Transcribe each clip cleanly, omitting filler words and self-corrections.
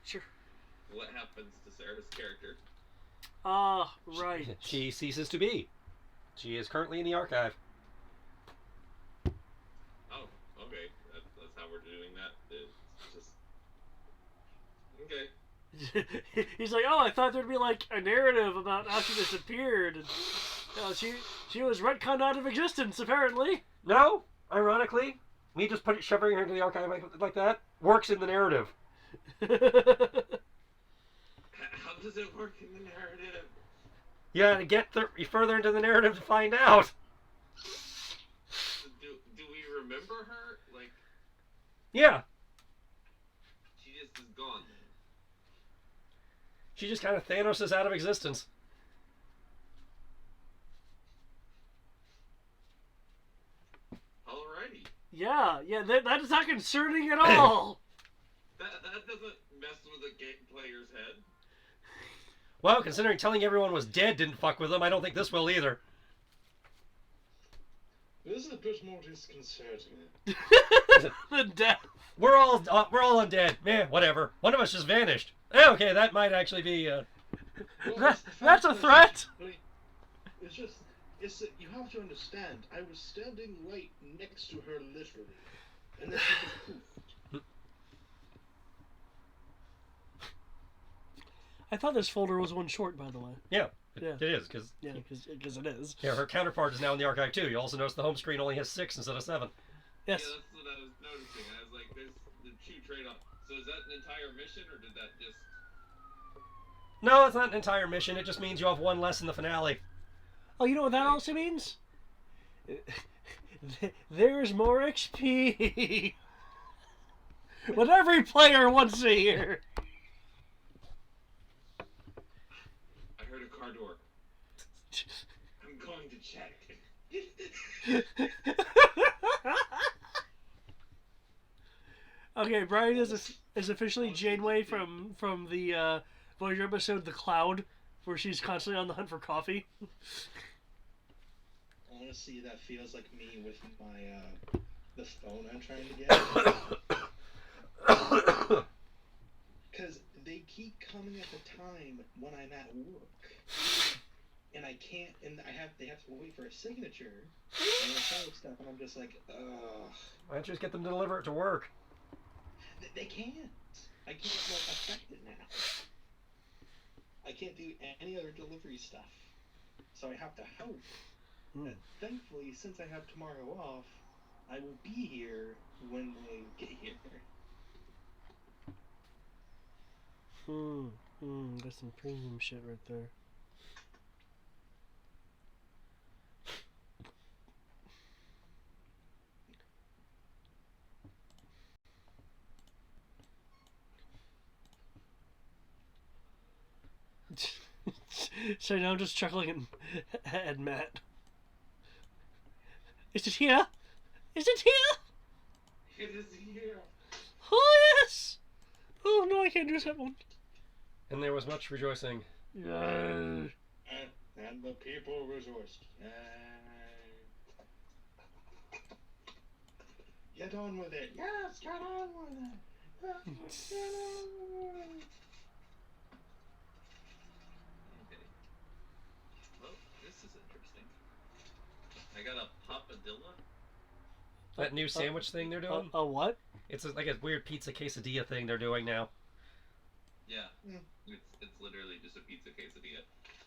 Sure. What happens to Sarah's character? Ah, right. She ceases to be. She is currently in the archive. Oh, okay. That's how we're doing that. It's just okay. He's like, oh, I thought there'd be like a narrative about how she disappeared. And, she was retconned out of existence, apparently. No, ironically, me just shoving her into the archive like that works in the narrative. How does it work in the narrative? You gotta get further into the narrative to find out. Do we remember her? Like, Yeah. she just is gone then. She just kind of Thanos out of existence. Alrighty. Yeah, that is not concerning at all. That doesn't mess with a game player's head. Well, considering telling everyone was dead didn't fuck with them, I don't think this will either. This is a bit more disconcerting. The death. We're all undead. Man, whatever. One of us just vanished. Okay, that might actually be. Well, That's a threat. It's just, you have to understand. I was standing right next to her, literally, and then she just poofed. I thought this folder was one short, by the way. Yeah, Yeah. it is because. Yeah, because it is. Yeah, her counterpart is now in the archive too. You also notice the home screen only has 6 instead of 7. Yes. Yeah, that's what I was noticing. I was like, there's the 2 trade-off. So is that an entire mission, or did that just... No, it's not an entire mission. It just means you have 1 less in the finale. Oh, you know what that also means? There's more XP. What every player wants to hear. I heard a car door. I'm going to check. Okay, Brian is officially Janeway from the Voyager episode The Cloud, where she's constantly on the hunt for coffee. Honestly, that feels like me with my the phone I'm trying to get. Because they keep coming at the time when I'm at work, and I can't, and they have to wait for a signature and all stuff, and I'm just like, ugh. Why don't you just get them to deliver it to work? They can't. I can't affect it now. I can't do any other delivery stuff, so I have to hope. And thankfully, since I have tomorrow off, I will be here when they get here. That's some premium shit right there. So now I'm just chuckling at Matt. Is it here? Is it here? It is here. Oh, yes! Oh, no, I can't do that one. And there was much rejoicing. Yeah. And the people rejoiced. Get on with it. Yes, get on with it. Get on with it. Okay. Well, this is interesting. I got a papadilla. That new sandwich thing they're doing? A what? It's like a weird pizza quesadilla thing they're doing now. Yeah. It's literally just a pizza quesadilla.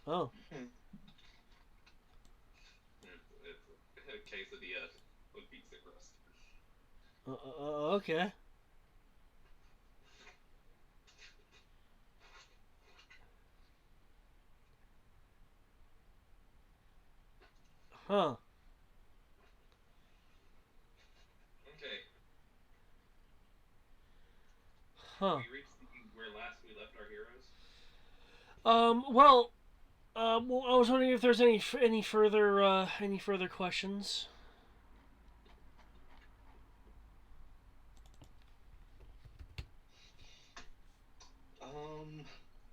Oh. It's a quesadilla with pizza crust. Okay. Huh. Okay. Huh. We reached where last we left our heroes. Well, I was wondering if there's any further questions.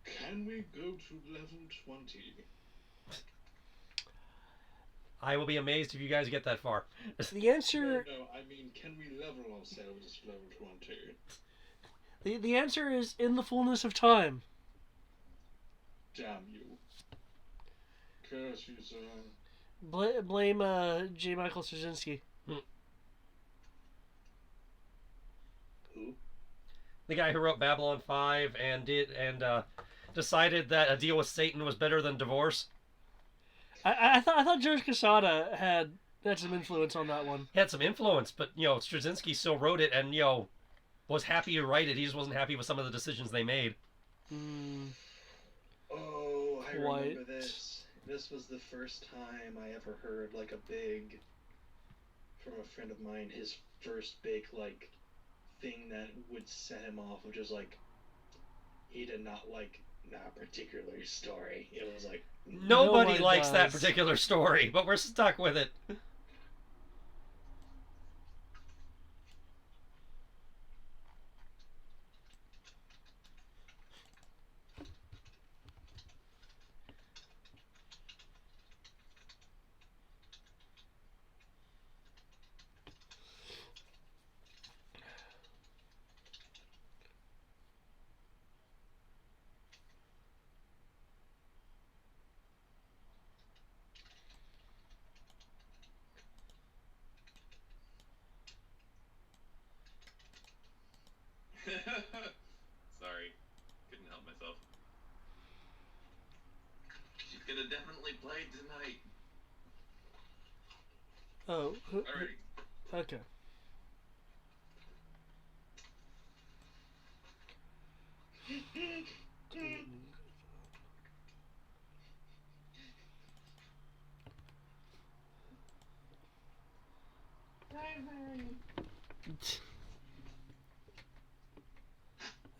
Can we go to level 20? I will be amazed if you guys get that far. The answer... No, I mean, can we level ourselves to level 20? The answer is in the fullness of time. Damn you. Curse you, sir. Blame J. Michael Straczynski. Who? The guy who wrote Babylon 5 and decided that a deal with Satan was better than divorce. I thought George Quesada had some influence on that one. He had some influence, but Straczynski still wrote it and was happy to write it. He just wasn't happy with some of the decisions they made. Oh, I What? remember this. This was the first time I ever heard like a big, from a friend of mine, his first big like thing that would set him off, which was like he did not like that particular story. It was like Nobody one likes that does. particular story, but we're stuck with it. Sorry, couldn't help myself. She's gonna definitely play tonight. Oh, Alrighty. okay.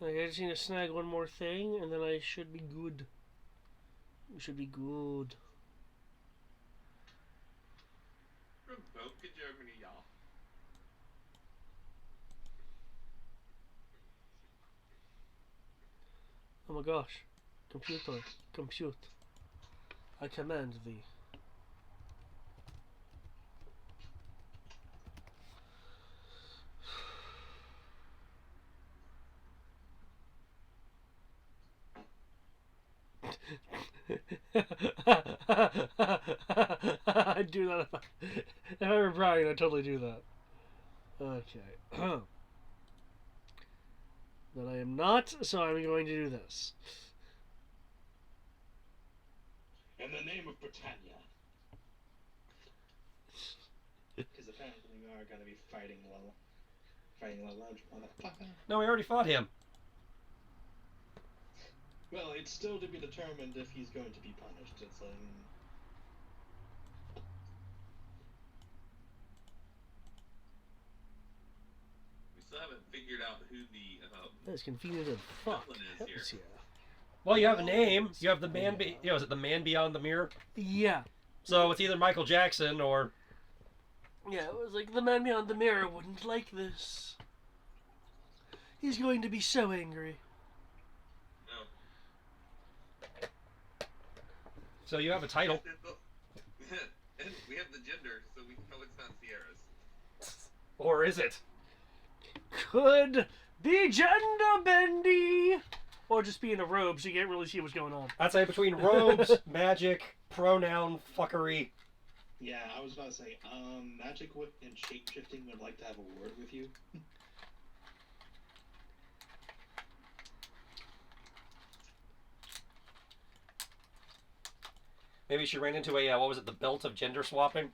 I just need to snag one more thing, and then I should be good. We should be good. From Boca, Germany, y'all. Oh my gosh. Computer, compute. I command thee. I'd do that if I were Brian. I'd totally do that. Okay. But I am not, so I'm going to do this. in the name of Britannia. Because apparently we are going to be fighting large motherfucker. No, we already fought him. Well, it's still to be determined if he's going to be punished. It's We still haven't figured out who the That's convenient as fuck. Villain is Hells here. yeah. Well, you have a name. You have the man. Is it the man beyond the mirror? Yeah. So it's either Michael Jackson or. Yeah, it was like the man behind the mirror wouldn't like this. He's going to be so angry. No. So you have a title. And we have the gender, so we can tell it's not Sierra's. Or is it? Could be gender bendy. Or just be in a robe so you can't really see what's going on. I'd say between robes, magic, pronoun, fuckery. yeah, I was about to say, Magic Whip and Shapeshifting would like to have a word with you. Maybe she ran into a, what was it, the belt of gender swapping?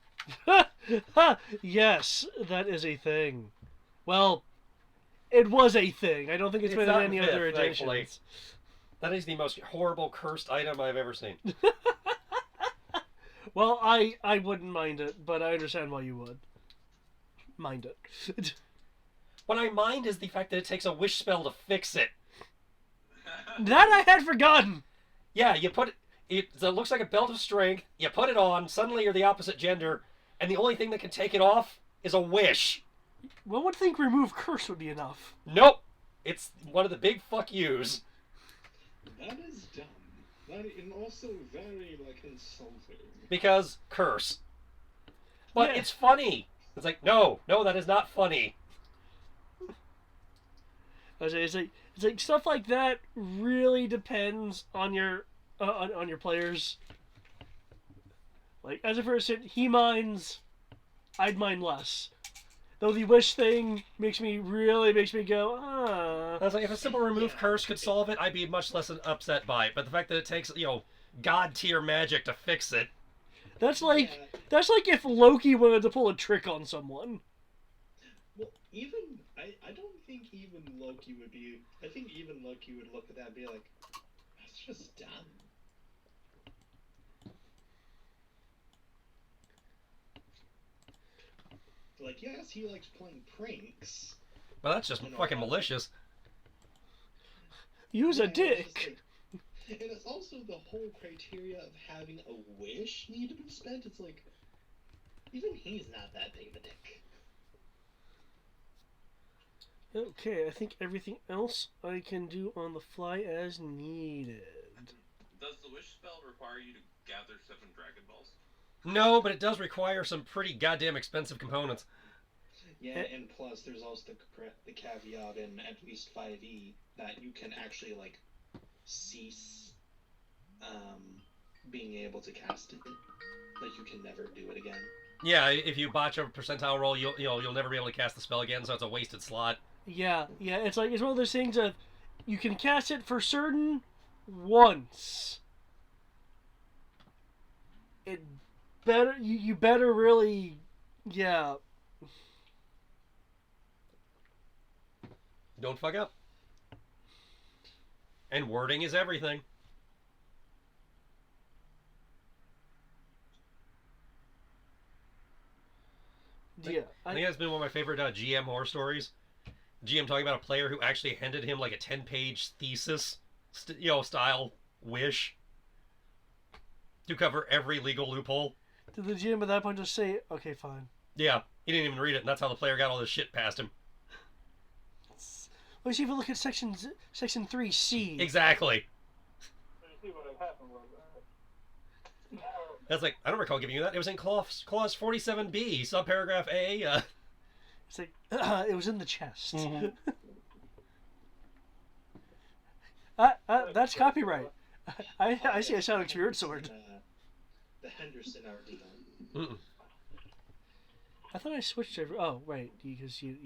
Yes, that is a thing. Well, it was a thing. I don't think it's been in not any fifth, other thankfully. editions. That is the most horrible cursed item I've ever seen. Well, I wouldn't mind it, but I understand why you would. Mind it. What I mind is the fact that it takes a wish spell to fix it. That I had forgotten. Yeah, you put it looks like a belt of strength, you put it on, suddenly you're the opposite gender, and the only thing that can take it off is a wish. One would think remove curse would be enough. Nope. It's one of the big fuck yous. That is dumb. And also very, insulting. Because curse. But Yeah. it's funny. It's like, no, that is not funny. It's like stuff like that really depends on your on your players. Like as a person, he mines, I'd mine less. Though the wish thing makes me go, ah. I was like, if a simple remove curse could solve it, I'd be much less upset by it. But the fact that it takes, god tier magic to fix it. That's like if Loki wanted to pull a trick on someone. Well, I don't think even Loki would be. I think even Loki would look at that and be like, "That's just dumb." Like, yes, he likes playing pranks. Well, that's just fucking malicious. Use a dick. And it's also the whole criteria of having a wish need to be spent. It's like, even he's not that big of a dick. Okay, I think everything else I can do on the fly as needed. Does the wish spell require you to gather 7 Dragon Balls? No, but it does require some pretty goddamn expensive components. Yeah, and plus there's also the caveat in at least 5e that you can actually, like, cease being able to cast it. Like, you can never do it again. Yeah, if you botch a percentile roll, you'll never be able to cast the spell again, so it's a wasted slot. Yeah, it's like, it's one of those things of, you can cast it for certain once. It better, you better really, yeah. Don't fuck up. And wording is everything. Yeah, I think that's been one of my favorite GM horror stories. GM talking about a player who actually handed him like a 10-page thesis, style wish to cover every legal loophole. Did the GM at that point just say, okay, fine? Yeah, he didn't even read it, and that's how the player got all this shit past him. Let's see if we look at section 3C. Exactly. That's like, I don't recall giving you that. It was in clause 47B, subparagraph A. It's like, it was in the chest. Mm-hmm. That's copyright. I see a Sonic Spirit Sword. The Henderson already done. I thought I switched over. Oh, right, because you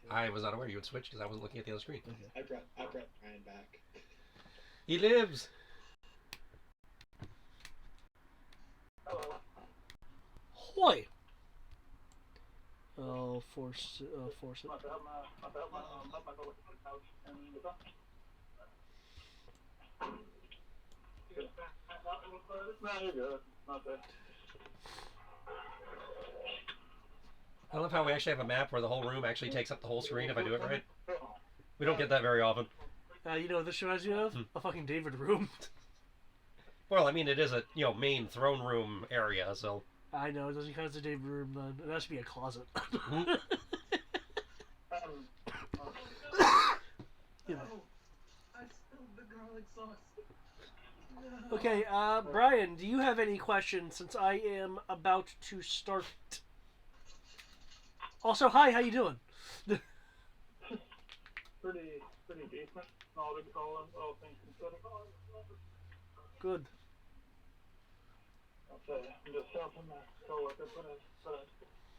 I was not aware you would switch because I wasn't looking at the other screen. Okay. I brought Brian back. He lives. Hoy. Oh, force it. I love how we actually have a map where the whole room actually takes up the whole screen if I do it right. We don't get that very often. You know what this reminds me of? A fucking David room. Well, I mean, it is a main throne room area, so. I know, it doesn't count as a David room then. It has to be a closet. You know. I spilled the garlic sauce. No. Okay, Brian, do you have any questions since I am about to start? Also, hi, how you doing? Pretty decent. All things considered. Good. I'll say I'm just helping my coworker put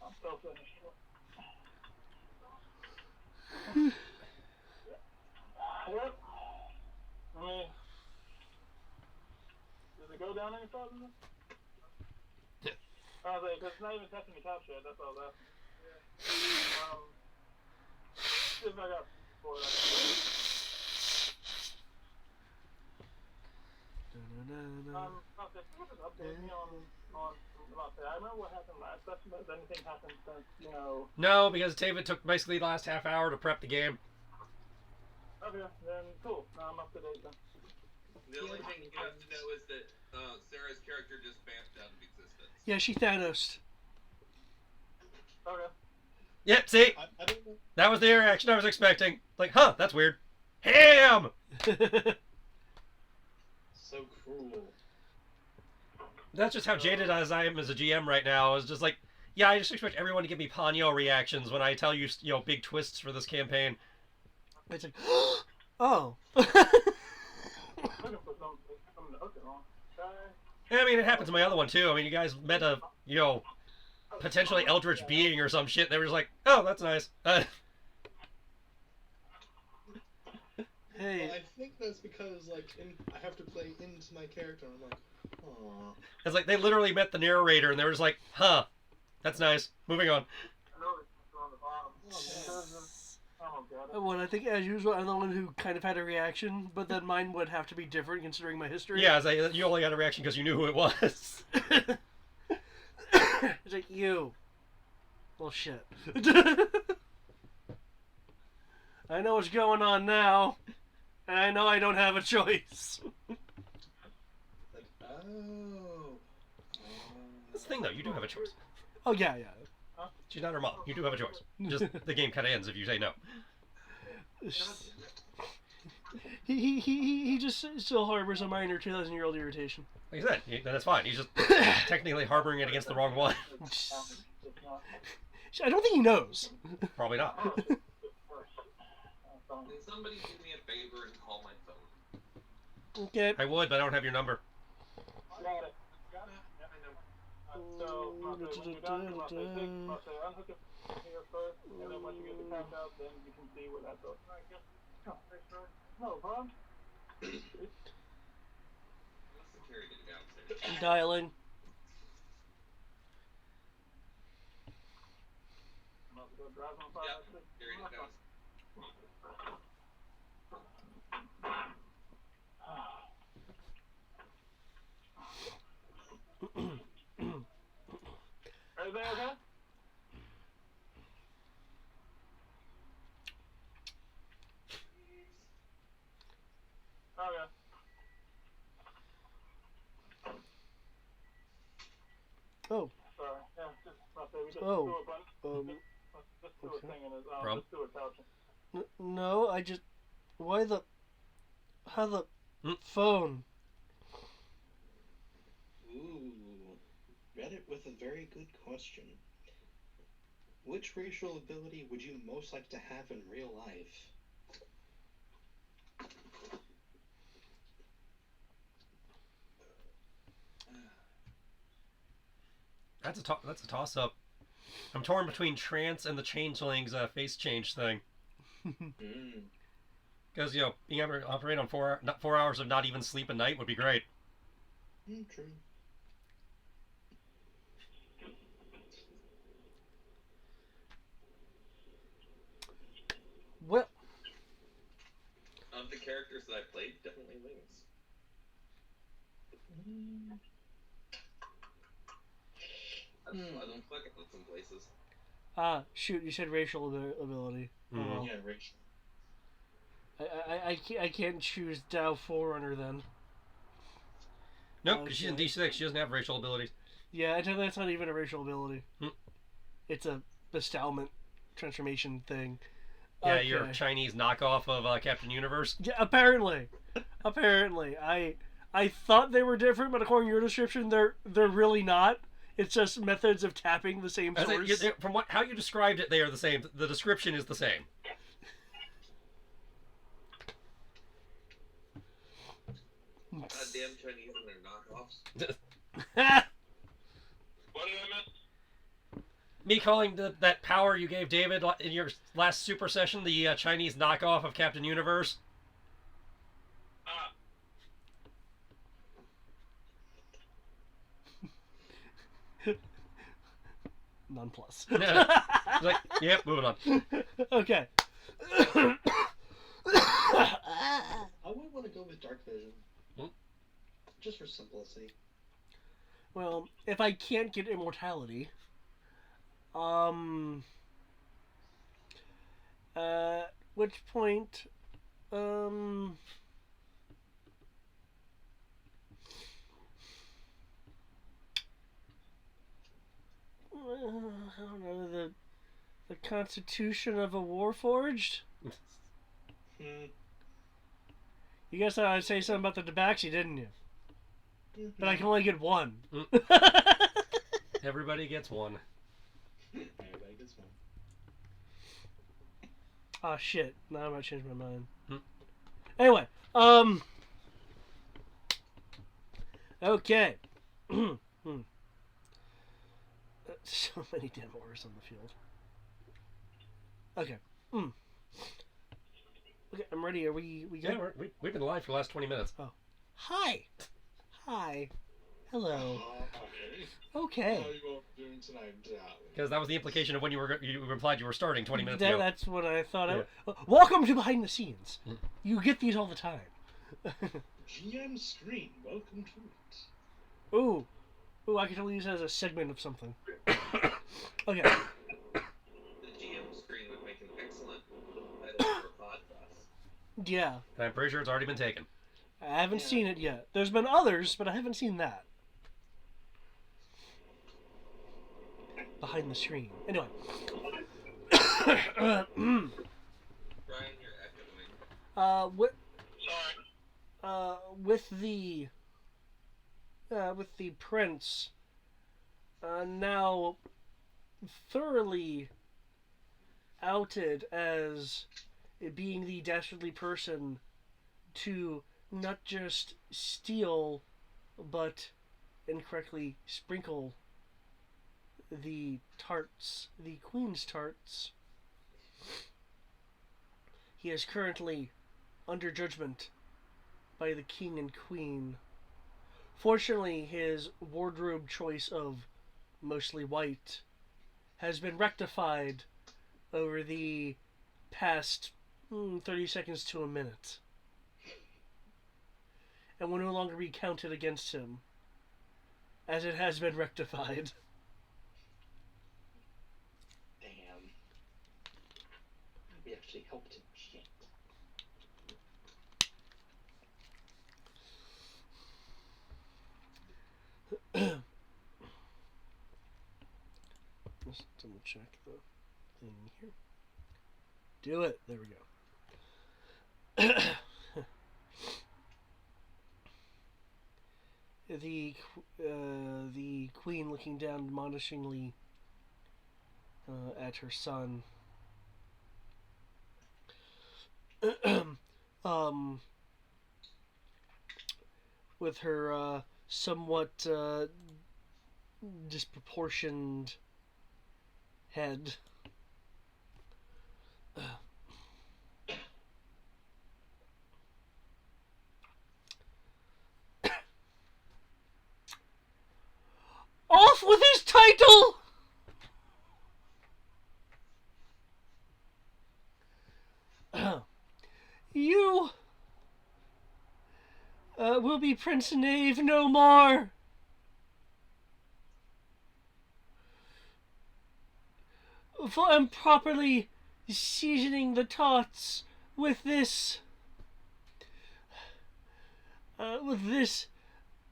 I'm still finished. Yep. I mean, does it go down any further? Yeah. Because it's not even testing me top shit. That's all that. See if I got for that. Update me on I remember what happened last session, but has anything happened since, No, because David took basically the last half hour to prep the game. Okay, then cool. Now I'm up to date then. The only thing you have to know is that Sarah's character just vamped out of existence. Yeah, she Thanos. Okay. Yep, see? I don't know. That was the reaction I was expecting. Like, huh, that's weird. Ham! So cruel. That's just how jaded as I am as a GM right now. It's just like, yeah, I just expect everyone to give me Ponyo reactions when I tell you, big twists for this campaign. It's like, oh. Looking for something to hook it on. Okay. I mean, it happened to my other one too. I mean, you guys met a, potentially eldritch being or some shit. And they were just like, oh, that's nice. Hey. Well, I think that's because I have to play into my character. And I'm like, aw. It's like they literally met the narrator and they were just like, huh, that's nice. Moving on. I know it's on the bottom. Oh, God. Well, I think as usual, I'm the one who kind of had a reaction, but then mine would have to be different considering my history. Yeah, it's like, you only got a reaction because you knew who it was. It's like, you. Well, shit. I know what's going on now, and I know I don't have a choice. Like, oh. That's the thing, though. You do have a choice. Oh, yeah. She's not her mom. You do have a choice. Just the game kind of ends if you say no. He just still harbors a minor 2,000-year-old irritation. Like I said, that's fine. He's just technically harboring it against the wrong one. I don't think he knows. Probably not. Can somebody do me a favor and call my phone? Okay. I would, but I don't have your number. Got it. So, when you're done, unhook it here first, and then once you get the count out, then you can see where that goes. No problem. What's security downstairs? Dialing. I'm about to go drive on fire. Yep, security downstairs. Everything okay? Okay. Oh. Sorry. Yeah, just about to say we just Oh. threw a bunch. Just threw a Okay. thing in his Problem? just threw a couch. No, I just... Why the... How the... Hmm? Phone? Ooh. Reddit with a very good question. Which racial ability would you most like to have in real life? That's a toss-up. I'm torn between trance and the changeling's face change thing. Mm. Because, being able to operate on 4 hours of not even sleep a night would be great. True. Well... Of the characters that I played, definitely wings. I don't fucking look some places. Shoot, you said racial ability. Mhm. Oh, well. Yeah, racial. I can't choose Dow Forerunner then. Nope, because she's in Okay. D6. She doesn't have racial abilities. Yeah, I think that's not even a racial ability. Hmm. It's a bestowment transformation thing. Yeah, Okay. your Chinese knockoff of Captain Universe. Yeah, apparently. I thought they were different, but according to your description, they're really not. It's just methods of tapping the same As source. from how you described it, they are the same. The description is the same. Damn Chinese and their knockoffs. What did I miss? Me calling that power you gave David in your last super session the Chinese knockoff of Captain Universe. Nonplus. Like, yep, moving on. Okay. I would want to go with Dark Vision. Just for simplicity. Well, if I can't get immortality, at which point, I don't know, the Constitution of a Warforged? You guys thought I'd say something about the Tabaxi, didn't you? But I can only get one. Everybody gets one. Everybody gets one. Ah, shit. Now I'm gonna change my mind. Hmm. Anyway, okay. So many damn horrors on the field. Okay. Okay, I'm ready. Are we good? Yeah, we've been live for the last 20 minutes. Hi. Hi. Hello. How Okay. are you all doing tonight, darling? Because that was the implication of when you implied you were starting 20 minutes That, ago. that's what I thought. Yeah. Welcome to Behind the Scenes. You get these all the time. GM Screen, welcome to it. Ooh, I could totally use it as a segment of something. Okay. The GM screen would make an excellent title for a podcast. Yeah, I'm pretty sure it's already been taken. I haven't seen it yet. There's been others, but I haven't seen that. Behind the screen. Anyway. Brian, you're echoing. With the prince now thoroughly outed as being the dastardly person to not just steal but incorrectly sprinkle the tarts, the queen's tarts. He is currently under judgment by the king and queen. Fortunately, his wardrobe choice of mostly white has been rectified over the past 30 seconds to a minute, and will no longer be counted against him, as it has been rectified. Damn. We actually helped him. Shit. Let's double check the thing here. Do it. There we go. The queen looking down admonishingly at her son. With her somewhat disproportioned head. Off with his title! You will be Prince Knave no more. For improperly seasoning the tarts with this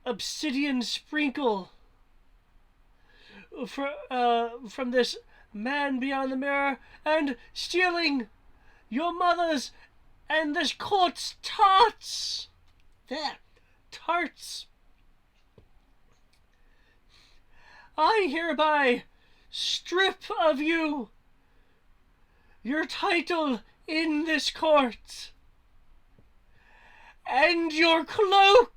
obsidian sprinkle from this man beyond the mirror, and stealing your mother's and this court's tarts. There, tarts. I hereby strip of you your title in this court and your cloak.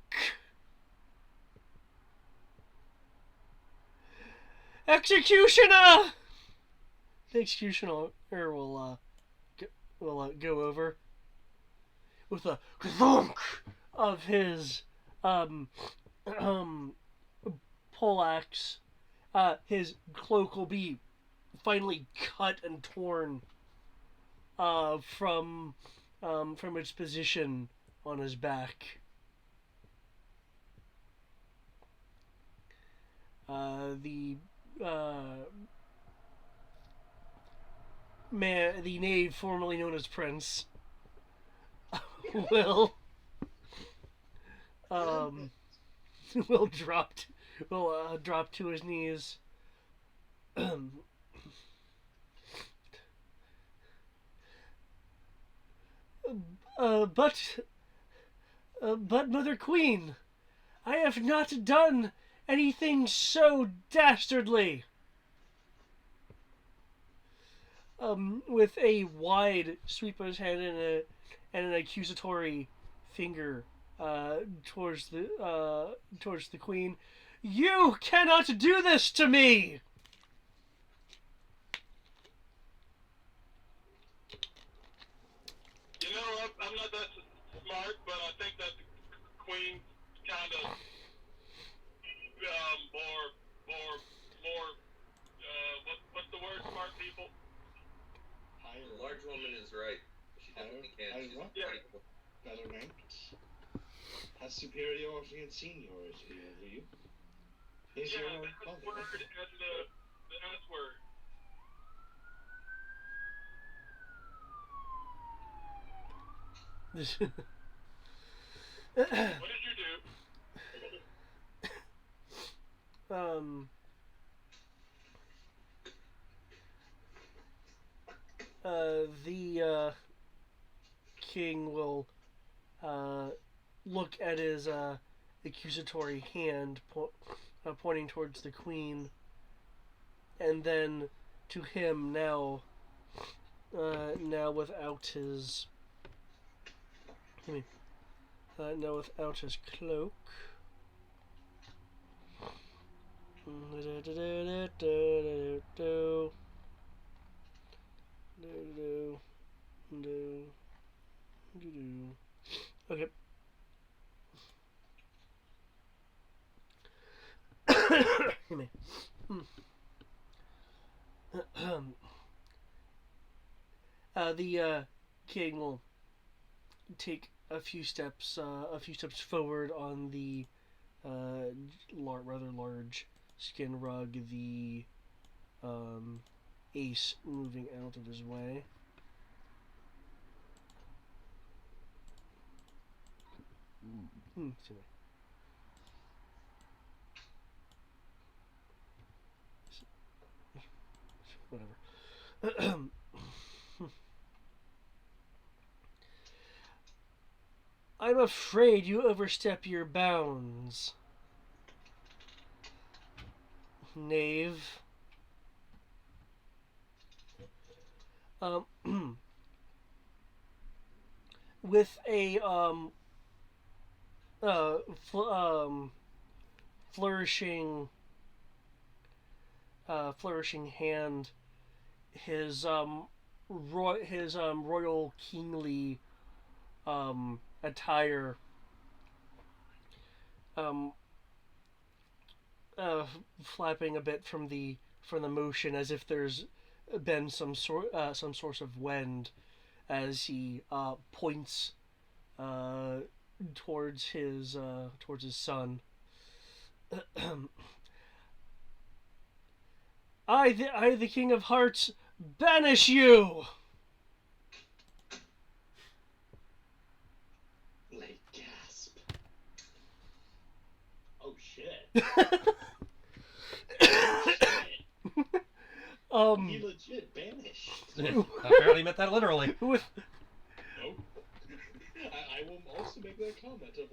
Executioner! The executioner will go over with a clunk of his poleaxe. His cloak will be finally cut and torn from its position on his back. The knave formerly known as Prince will drop to his knees. But Mother Queen, I have not done anything so dastardly. with a wide sweep of his hand and an accusatory finger towards the queen. You cannot do this to me! You know, I'm not that smart, but I think that the queen's kind of what's the word? Smart people. The large woman is right. She definitely can. Higher She's what? pretty cool. Better ranked. Has superiority and seniority over you. Is Yeah, your the S mother. word and the S word. What did you do? The king will look at his accusatory hand pointing towards the queen, and then to him now without his now without his cloak. Okay. Excuse me. The king will take a few steps forward on the rather large skin rug. The ace moving out of his way. Excuse me. Whatever. I'm afraid you overstep your bounds, knave. With a flourishing hand, his royal kingly attire flapping a bit from the motion, as if there's been some source of wind, as he points towards his son. I, the King of Hearts, banish you! Late gasp. Oh shit. He legit banished. Apparently meant that literally. With Nope. I will also make that comment of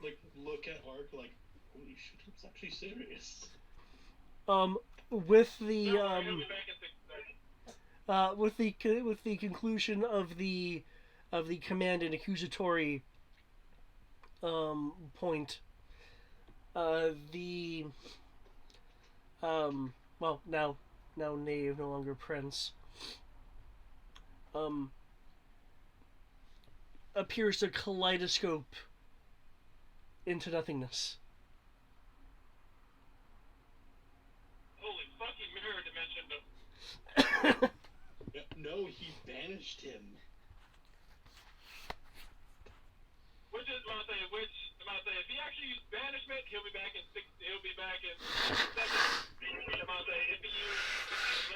like look at Ark like, holy shit, it's actually serious. with the Don't worry, he'll be back in 6 seconds. with the conclusion of the command and accusatory point, the well, now knave, no longer prince, appears to kaleidoscope into nothingness. Holy fucking mirror dimension. No, he banished him. Which if he actually used banishment, he'll be back in 7 seconds. If he used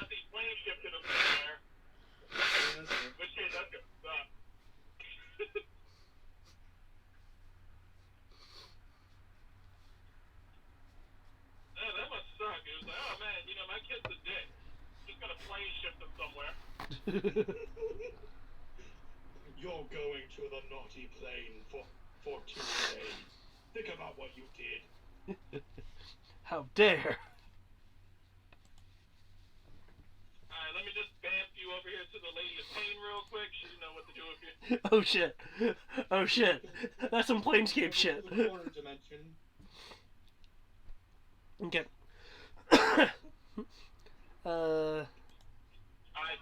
let the flame shifted him somewhere. Which case that's gonna suck. That must suck. It was like, oh man, my kid's a dick. Just gonna plane shift him somewhere. You're going to the naughty plane for 2 days. Think about what you did. How dare! Alright, let me just bamf you over here to the Lady of Pain real quick. She know what to do with you. Oh shit. Oh shit. That's some Planescape shit. The corner dimension. Okay. I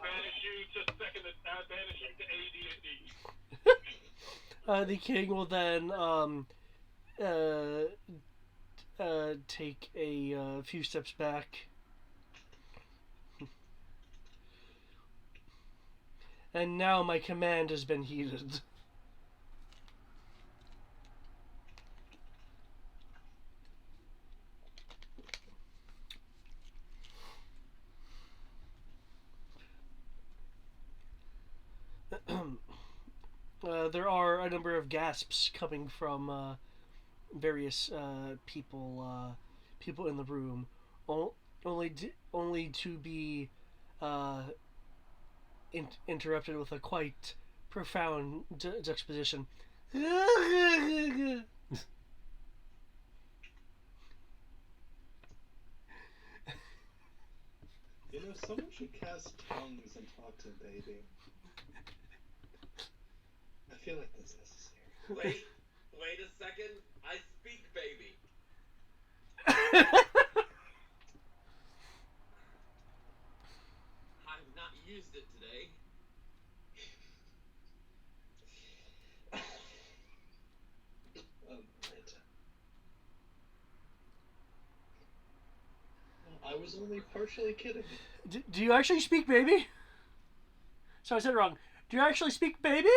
banish you to AD&D. The king will then take a few steps back. And now my command has been heeded. There are a number of gasps coming from various people in the room, only to be interrupted with a quite profound juxtaposition. You know, someone should cast tongues and talk to the baby. I feel like that's necessary. Wait a second. I speak baby. I've not used it today. Right. I was only partially kidding. Do you actually speak baby? So I said it wrong. Do you actually speak baby?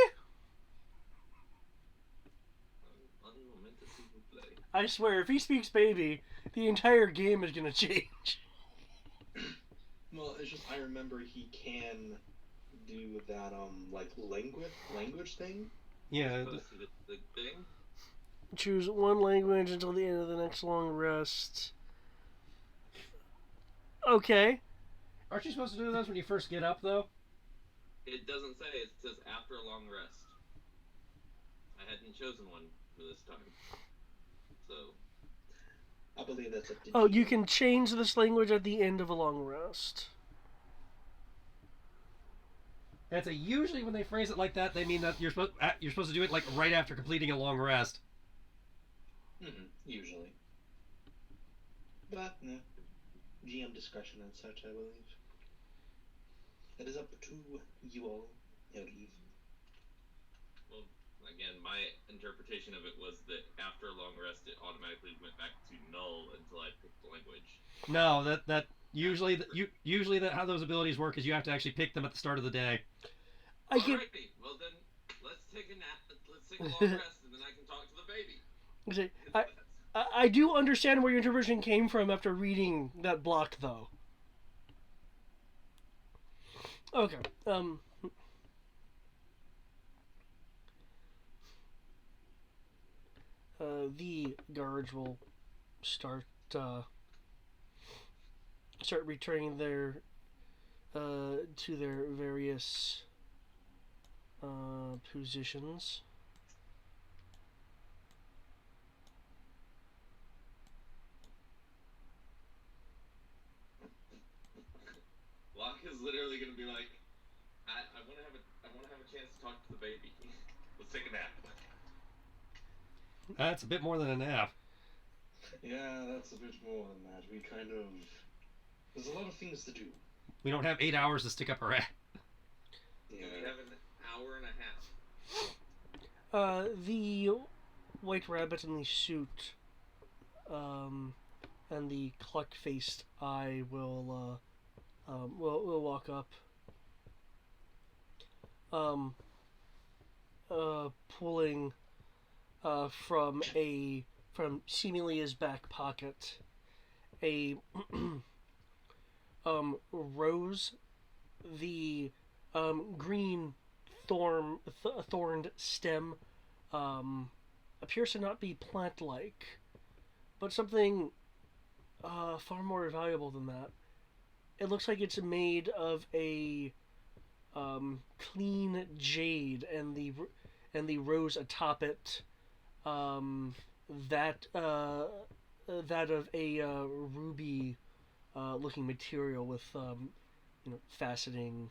I swear, if he speaks baby, the entire game is gonna change. Well, it's just I remember he can do that like language thing. Yeah. The thing. Choose one language until the end of the next long rest. Okay. Aren't you supposed to do those when you first get up, though? It doesn't say. It says after a long rest. I hadn't chosen one for this time. So. I believe that's up to Oh, you can change this language at the end of a long rest. That's usually when they phrase it like that, they mean that you're supposed to do it like right after completing a long rest. Usually. But no. GM discretion and such, I believe. It is up to you all, I believe. Well, again, my interpretation of it was that after a long rest, it automatically went back to null until I picked the language. No, that usually that how those abilities work is you have to actually pick them at the start of the day. Alrighty, well then, let's take a nap. Let's take a long rest, and then I can talk to the baby. I do understand where your interpretation came from after reading that block, though. Okay. The guards will start returning their to their various positions. Locke is literally gonna be like, I want to have a chance to talk to the baby. Let's take a nap. That's a bit more than a nap. Yeah, that's a bit more than that. There's a lot of things to do. We don't have 8 hours to stick up our ass. Yeah. We have an hour and a half. The white rabbit in the suit, and the cluck-faced eye will walk up. Pulling from seemingly his back pocket a rose, the green thorned stem appears to not be plant-like, but something far more valuable than that. It looks like it's made of a clean jade, and the rose atop it, that of a ruby looking material with faceting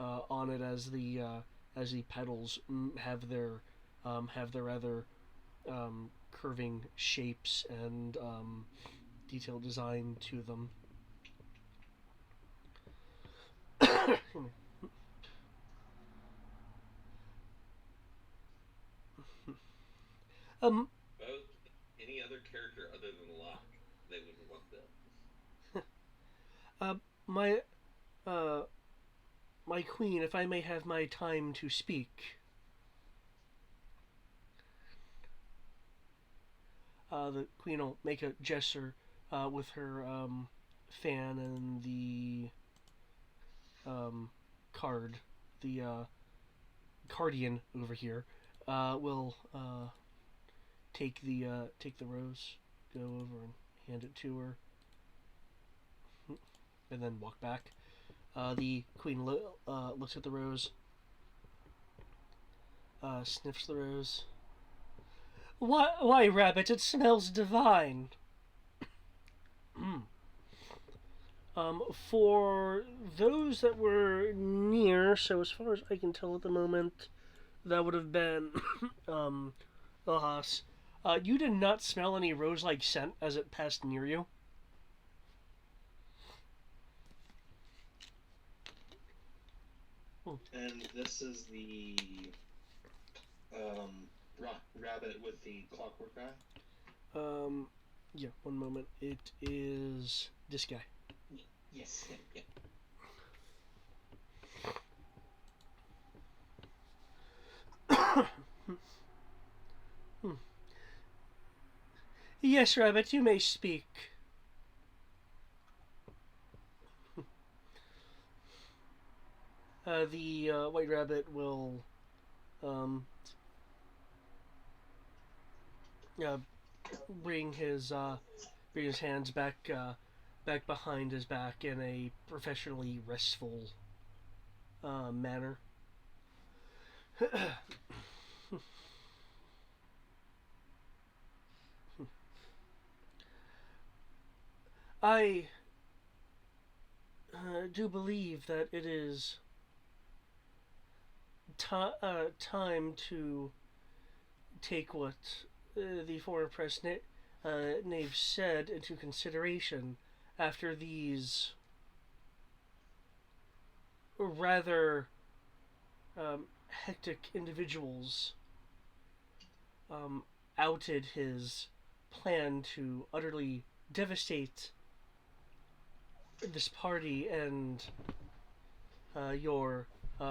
on it as the petals have their rather curving shapes and detailed design to them. um, Well, any other character other than Locke, they wouldn't want that. my my queen, if I may have my time to speak. The queen will make a gesture with her fan and the card. The Cardian over here will take the rose, go over and hand it to her, and then walk back. The queen looks at the rose, sniffs the rose. Why, Rabbit, it smells divine. For those that were near, so as far as I can tell at the moment, that would have been Ahas. You did not smell any rose-like scent as it passed near you. And this is the rabbit with the clockwork eye? Yeah, one moment. It is this guy. Yes, yeah. Yes, Rabbit, you may speak. The White Rabbit will bring his hands back behind his back in a professionally restful manner. I do believe that it is time to take what the foreign press knave said into consideration after these rather hectic individuals outed his plan to utterly devastate this party and your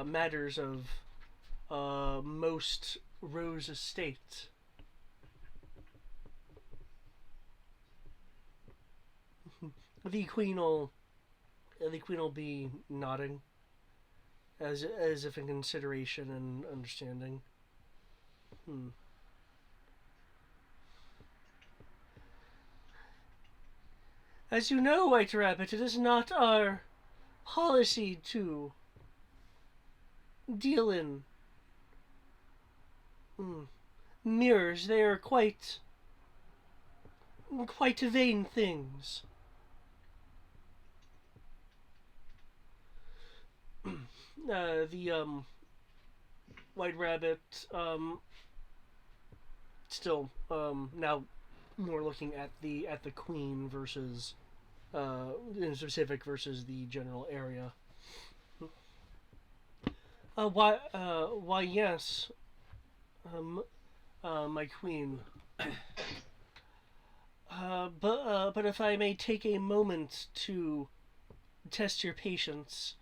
matters of most Rose estate. The queen will be nodding as if in consideration and understanding. As you know, White Rabbit, it is not our policy to deal in mirrors. They are quite vain things. The White Rabbit still now more looking at the queen versus in specific versus the general area. Why yes, my queen. But if I may take a moment to test your patience,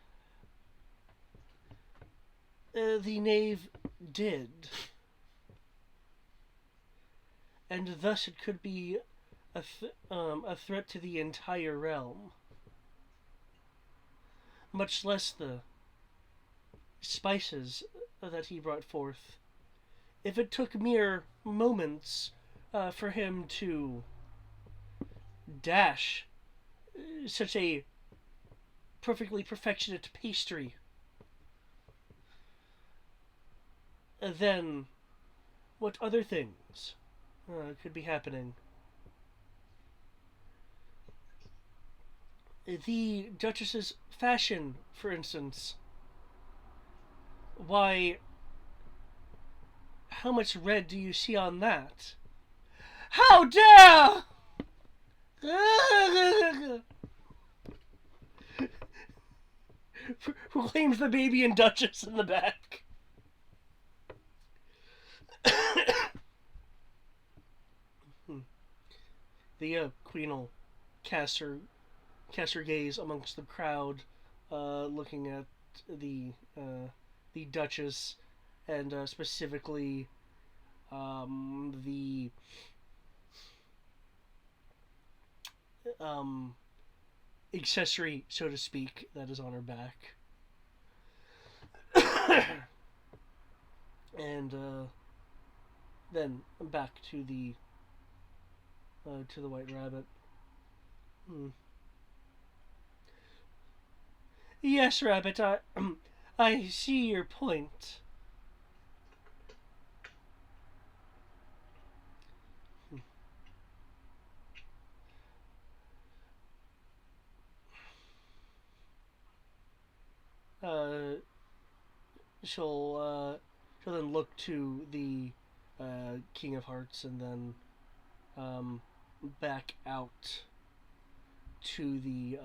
the knave did, and thus it could be a threat to the entire realm, much less the spices that he brought forth. If it took mere moments for him to dash such a perfectly perfectionate pastry, then what other things could be happening? The Duchess's fashion, for instance. Why, how much red do you see on that? How dare! Proclaims the baby and Duchess in the back. The queen will cast her gaze amongst the crowd, looking at the Duchess, and specifically the accessory, so to speak, that is on her back. And then back to the White Rabbit. Yes, Rabbit, I see your point. She'll then look to the King of Hearts and then back out to the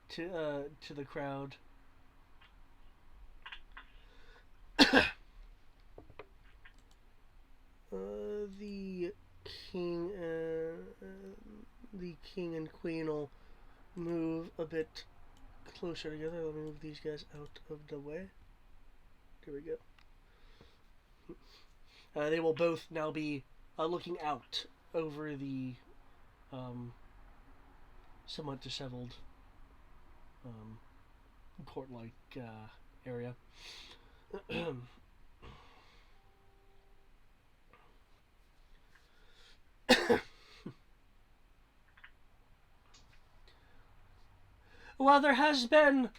to the crowd. The king and queen will move a bit closer together. Let me move these guys out of the way. There we go. They will both now be looking out over the somewhat disheveled court-like area. While there has been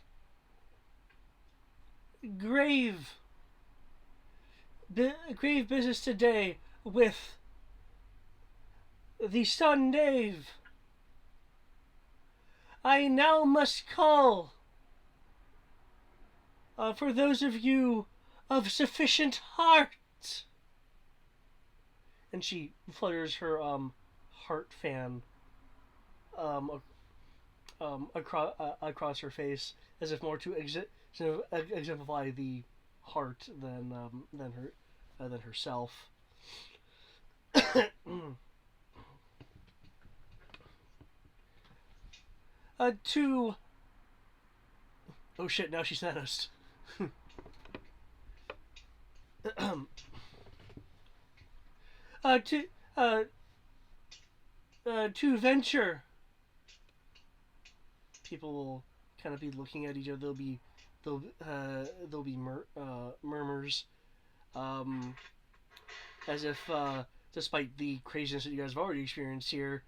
grave business today with the Sun Dave, I now must call for those of you of sufficient heart. And she flutters her heart fan across her face, as if more to exemplify the heart than herself. Oh shit! Now she's Thanos. To venture. People will kind of be looking at each other. There'll be murmurs, as if despite the craziness that you guys have already experienced here,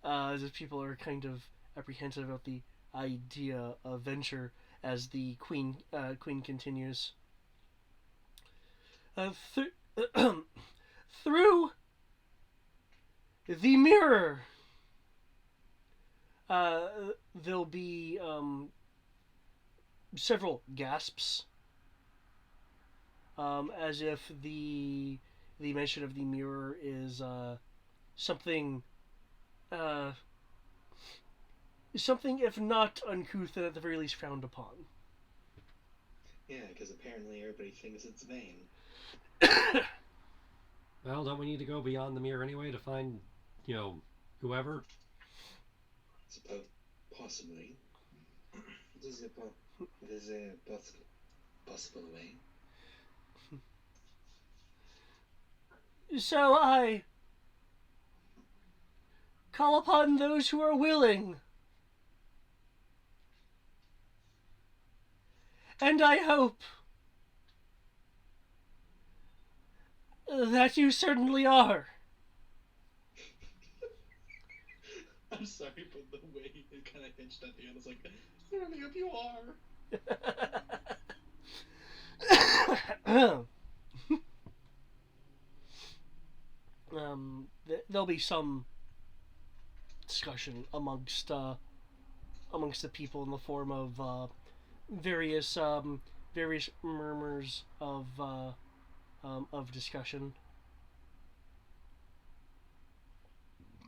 as if people are kind of apprehensive about the idea of venture. As the queen continues, through the mirror. There'll be several gasps, as if the mention of the mirror is something if not uncouth, then at the very least frowned upon. Yeah, because apparently everybody thinks it's vain. Well, don't we need to go beyond the mirror anyway to find, whoever? Possibly. There's a possible way. So I call upon those who are willing. And I hope that you certainly are. I'm sorry, but the way it kind of hinged at the end, I was like, certainly hope you are. There'll be some discussion amongst the people in the form of various various murmurs of discussion.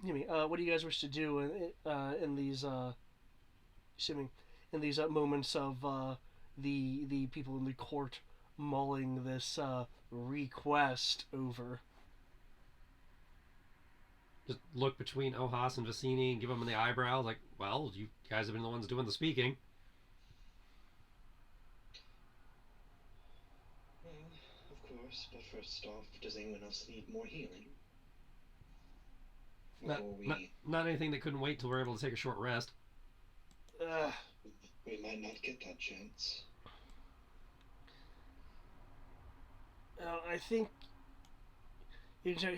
What do you guys wish to do in these in these moments of the people in the court mulling this request over? Just look between Ohas and Vicini and give them the eyebrow, like, well, you guys have been the ones doing the speaking. Well, of course, but first off, does anyone else need more healing? Not anything that couldn't wait till we're able to take a short rest. We might not get that chance. I think you can start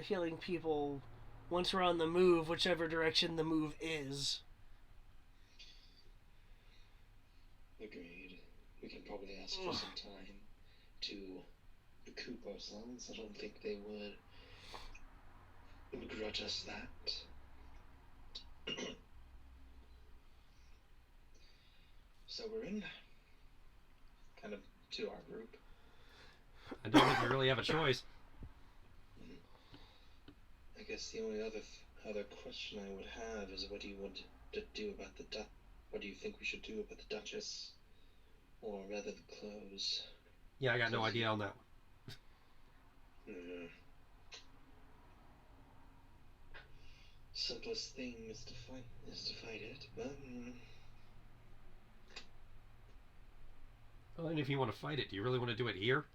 healing people once we're on the move, whichever direction the move is. Agreed. We can probably ask for some time to recoup ourselves. I don't think they would begrudge us that. So we're in kind of to our group. I don't think we really have a choice. I guess the only other question I would have is what do you want to do about what do you think we should do about the Duchess, or rather the clothes? Yeah, I got no idea on that one. Simplest thing is to fight it, but Well, and if you want to fight it, do you really want to do it here?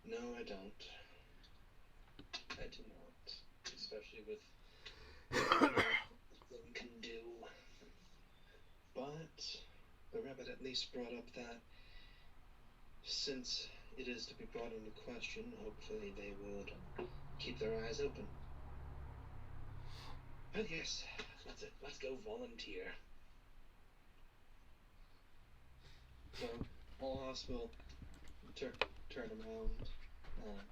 no, I don't. I do not, especially with what we can do. But the rabbit at least brought up that since it is to be brought into question, hopefully they would keep their eyes open. But yes, that's it. Let's go volunteer. So, Olhas will turn around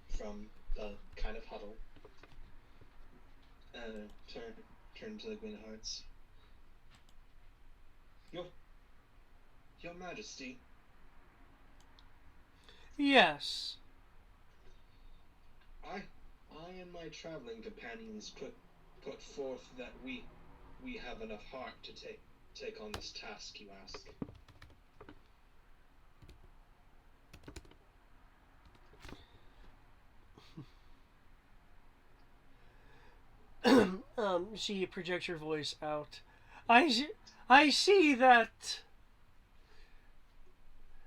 from the kind of huddle. Turn to the Gwynharts. Your Majesty. Yes. I and my traveling companions put forth that we have enough heart to take on this task you ask. She projects her voice out. I see that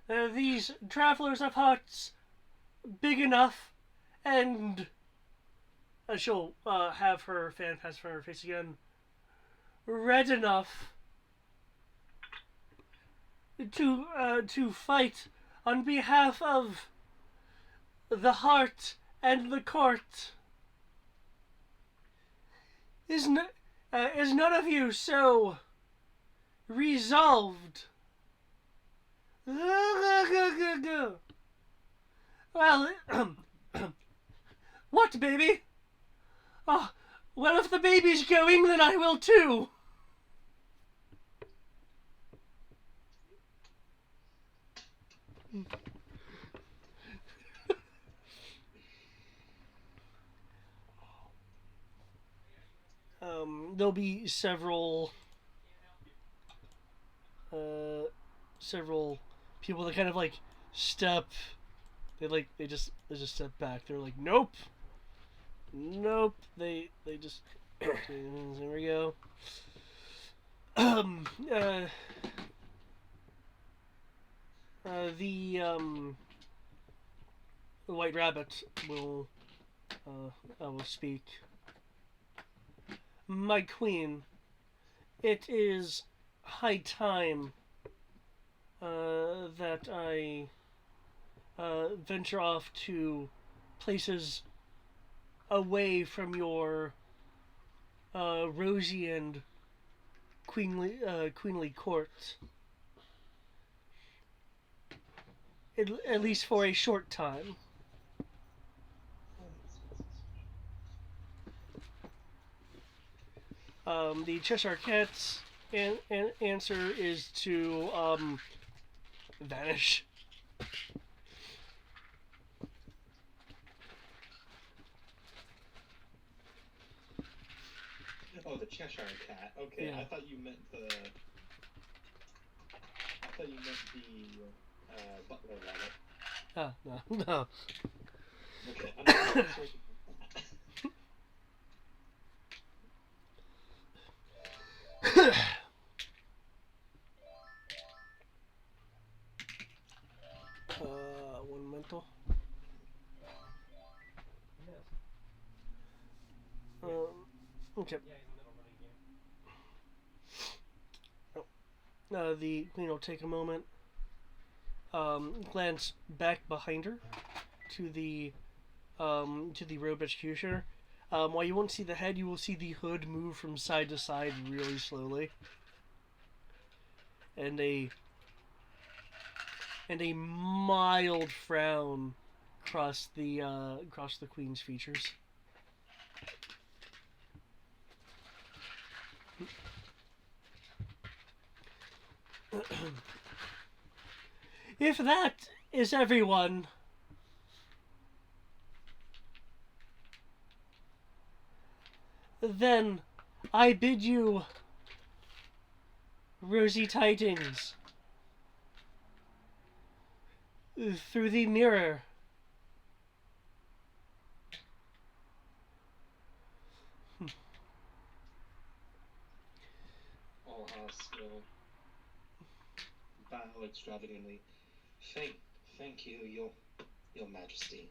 these travelers have hearts big enough, and she'll have her fan pass from her face again, red enough to fight on behalf of the heart and the court. Is none of you so resolved? Well, what, baby? Oh, well, if the baby's going, then I will too. There'll be several people that kind of like step. They just step back. They're like, nope. They just there we go. The White Rabbit will speak. My queen, it is high time that I venture off to places away from your rosy and queenly court. At least for a short time. The Cheshire Cats answer is to vanish. Oh, the Cheshire Cat. Okay, Yeah. I thought you meant the butler rabbit. Ah, no, no. Okay, I'm not sure about that. One mental. Okay. The queen will take a moment, glance back behind her to the robed executioner. While you won't see the head, you will see the hood move from side to side really slowly, and a mild frown cross the queen's features. If that is everyone, then I bid you rosy tidings through the mirror. All House will bow extravagantly. Thank you, your Majesty.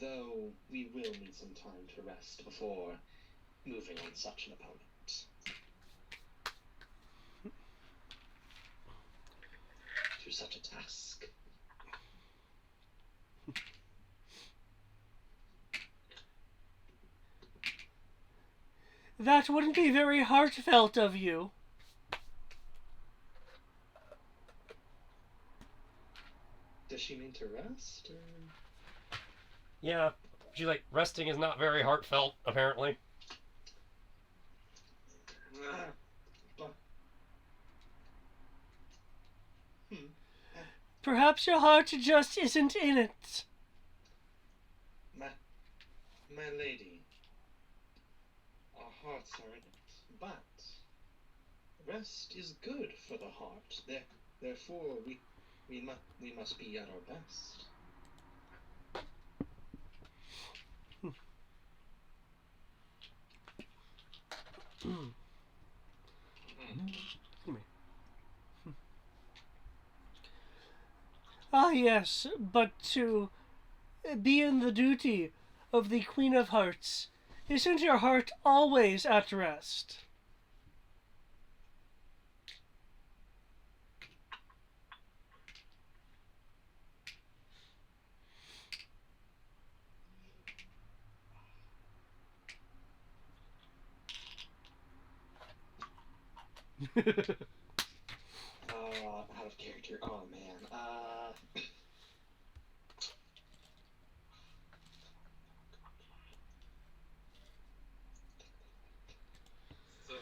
Though we will need some time to rest before moving on such an opponent. To such a task. That wouldn't be very heartfelt of you. Does she mean to rest? Or... Yeah, she's like, resting is not very heartfelt, apparently. But... Perhaps your heart just isn't in it. My lady, our hearts are in it, but rest is good for the heart. Therefore, we must be at our best. Ah, yes, but to be in the duty of the Queen of Hearts, isn't your heart always at rest? Out of character. Oh man. So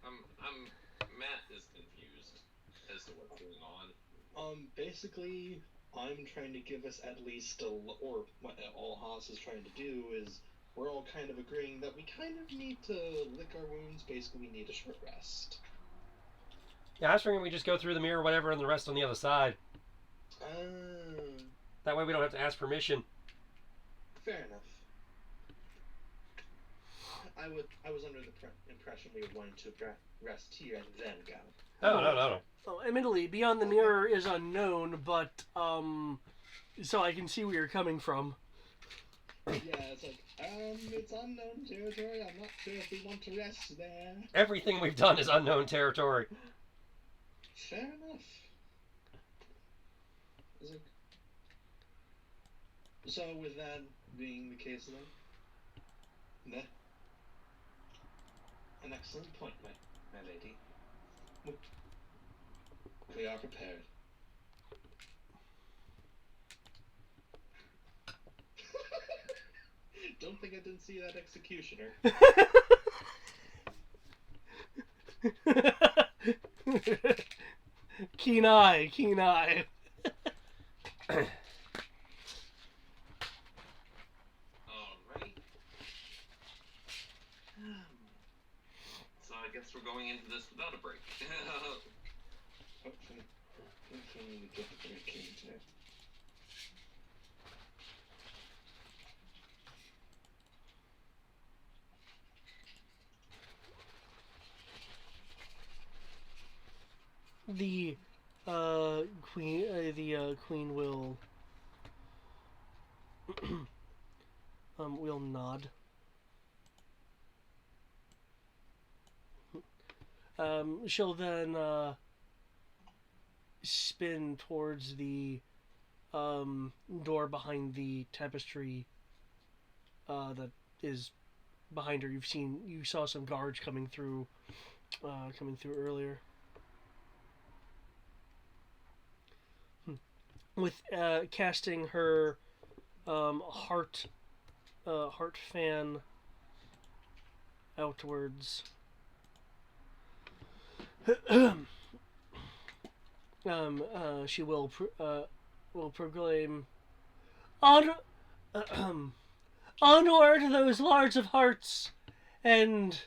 I'm Matt is confused as to what's going on. Basically, I'm trying to give us at least or what all Haas is trying to do is we're all kind of agreeing that we kind of need to lick our wounds. Basically, we need a short rest. Yeah, I was figuring we just go through the mirror or whatever and the rest on the other side. That way we don't have to ask permission. Fair enough. I was under the impression we were wanting to rest here and then go. No. Oh, admittedly, Beyond the Mirror is unknown, but, so I can see where you're coming from. Yeah, it's like, it's unknown territory. I'm not sure if we want to rest there. Everything we've done is unknown territory. Fair enough. It's like, so with that being the case then, an excellent point, my lady. We are prepared. Don't think I didn't see that executioner. Keen eye, keen eye. Alright. So I guess we're going into this without a break. Hopefully we get the break into it. The queen will will nod. She'll then spin towards the door behind the tapestry that is behind her. You saw some guards coming through earlier. With casting her heart fan outwards. She will proclaim, onward those lords of hearts, and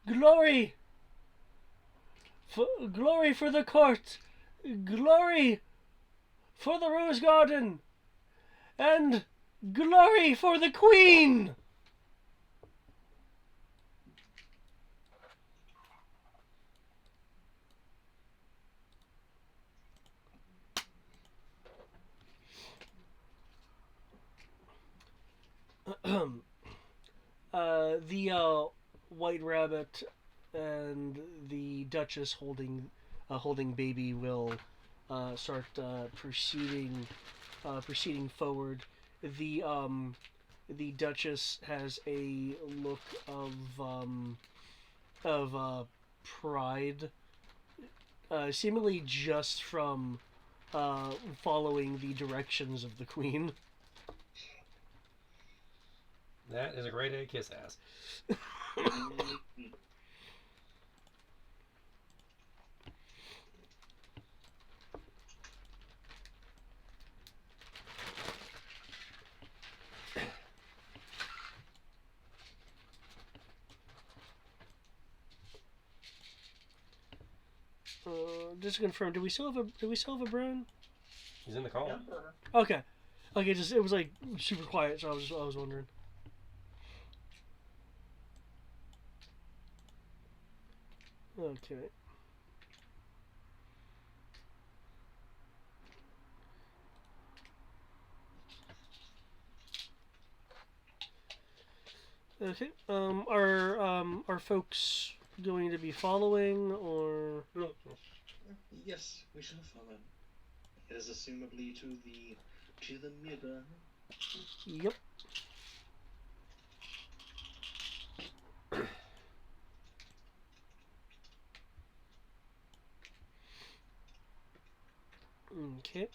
glory for the court, glory for the rose garden, and glory for the queen. The White Rabbit and the Duchess holding baby will start proceeding forward. The Duchess has a look of pride, seemingly just from following the directions of the Queen. That is a great A, kiss ass. Just to confirm, do we still have a Brown? He's in the call. Okay. It was like super quiet, so I was wondering. Okay. Okay. Are folks going to be following or? Yes, we shall follow. It is assumably to the mirror. Yep. Okay.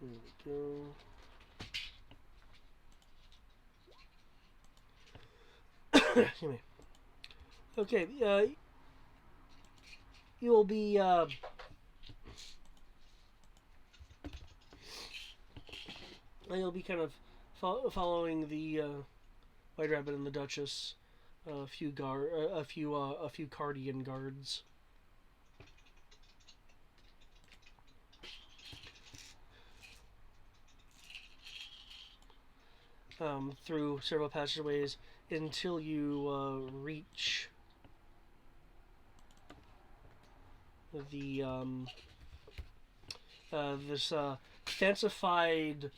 There we go. Excuse me. Okay, you'll be kind of following the White Rabbit and the Duchess, a few Cardian guards. Through several passageways until you reach the this fancified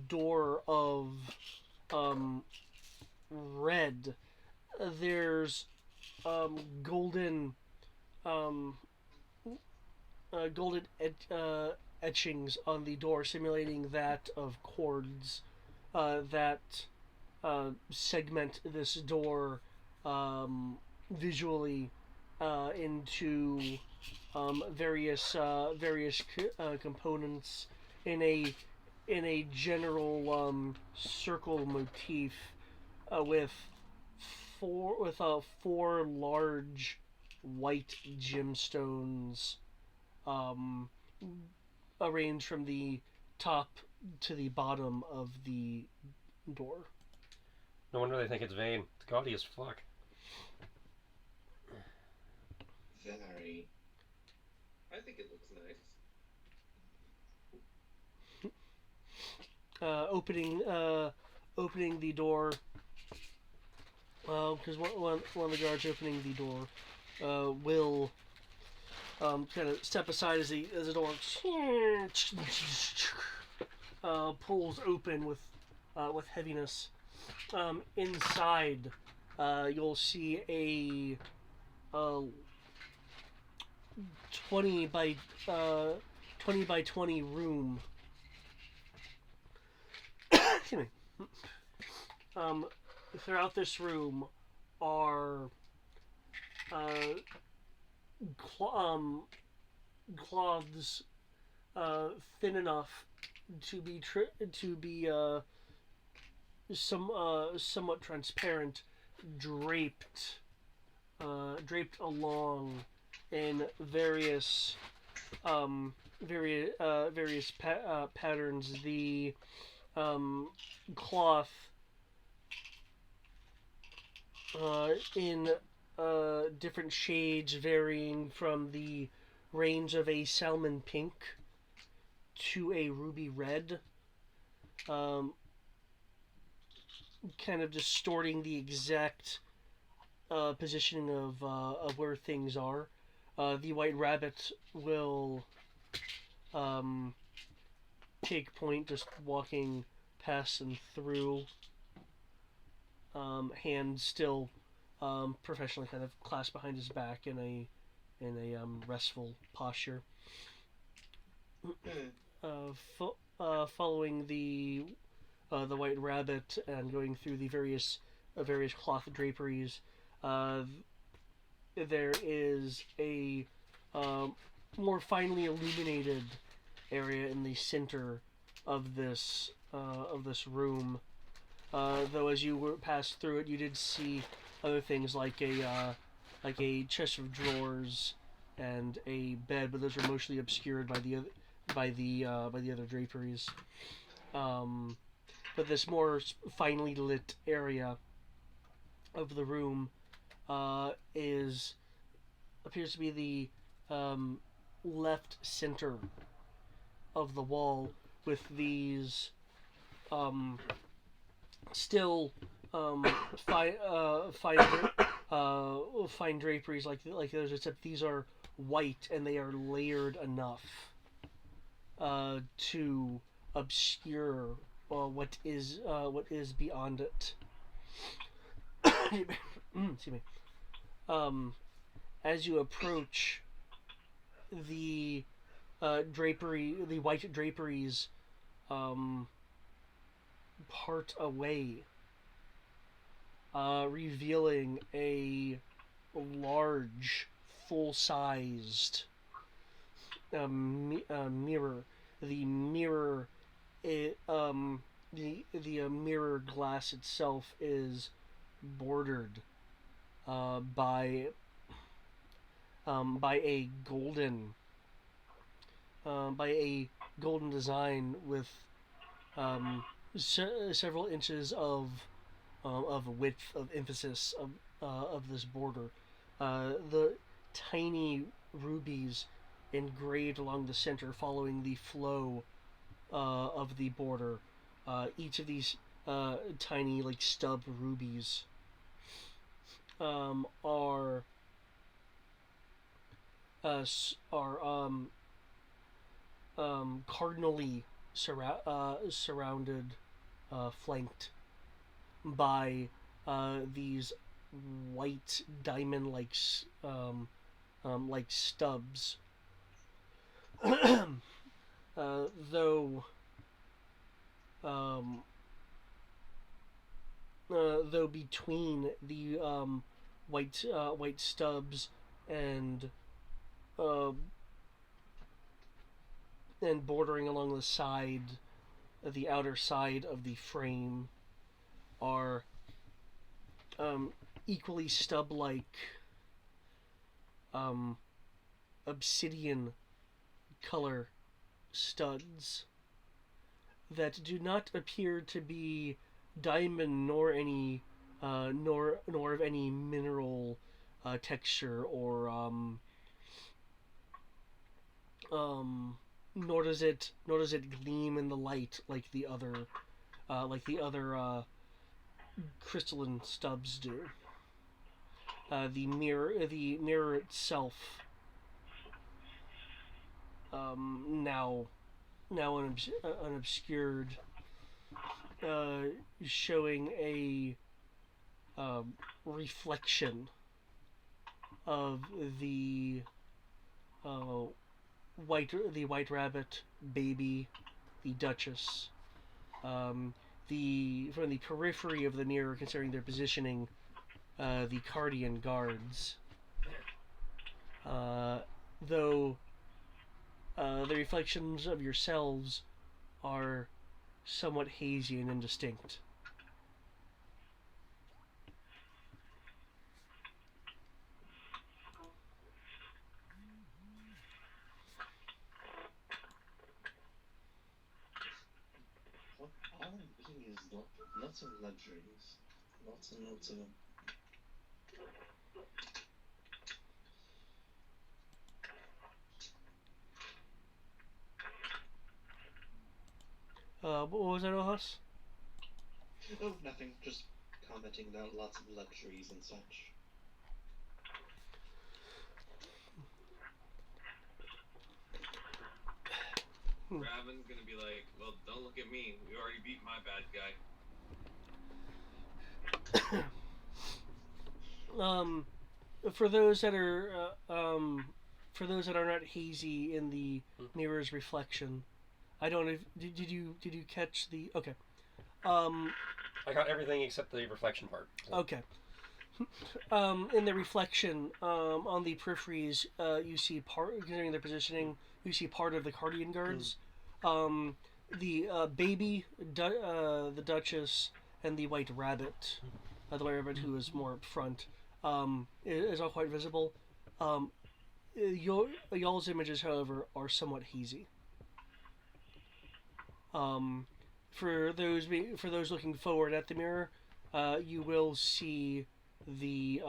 door of red. There's golden etchings on the door, simulating that of cords that segment this door visually into various components in a general circle motif with four large white gemstones arranged from the top to the bottom of the door. No wonder they think it's vain. It's gaudy as fuck. Very. I think it looks nice. Opening the door, because one of the guards opening the door will kind of step aside as the door pulls open with heaviness. Inside, you'll see a 20 by 20 room. Excuse me. Throughout this room are cloths thin enough to be somewhat transparent, draped along in various patterns. The cloth in different shades, varying from the range of a salmon pink to a ruby red, kind of distorting the exact positioning of where things are. The white rabbit will take point just walking past and through, hands still professionally kind of clasped behind his back in a restful posture. Following the white rabbit and going through the various cloth draperies, there is a more finely illuminated area in the center of this room. Though as you passed through it, you did see other things like a chest of drawers and a bed, but those were mostly obscured by the other draperies. But this more finely lit area of the room appears to be the left center of the wall, with these still fine draperies like those, except these are white and they are layered enough to obscure what is beyond it. Excuse me. As you approach, the white draperies part away, revealing a large, full-sized mirror. The mirror, the mirror glass itself is bordered by a golden design with several inches of width, of emphasis of this border. The tiny rubies engraved along the center, following the flow of the border. Each of these tiny, like, stub rubies are cardinally surrounded, flanked by these white diamond-like like stubs. Though between the white stubs and bordering along the side, the outer side of the frame, are equally stub-like obsidian color studs that do not appear to be diamond nor any nor of any mineral texture or nor does it gleam in the light like the other crystalline stubs do. The mirror itself, now unobscured, showing a reflection of the white rabbit baby, the Duchess. From the periphery of the mirror, considering their positioning, the Cardian guards. Though the reflections of yourselves are somewhat hazy and indistinct. All I'm getting is lots of luxuries. Lots and lots of them. What was that, Ohas? Oh, nothing. Just commenting about lots of luxuries and such. Raven's gonna be like, well, don't look at me. We already beat my bad guy. For those that are not hazy in the mirror's reflection, I don't know. Did you catch the? Okay. I got everything except the reflection part. So. Okay. In the reflection, on the peripheries, you see considering their positioning, you see part of the Cardian guards. The baby, the Duchess, and the White Rabbit, the White Rabbit who is more up front, is all quite visible. Y'all's images, however, are somewhat hazy. For those looking forward at the mirror, you will see the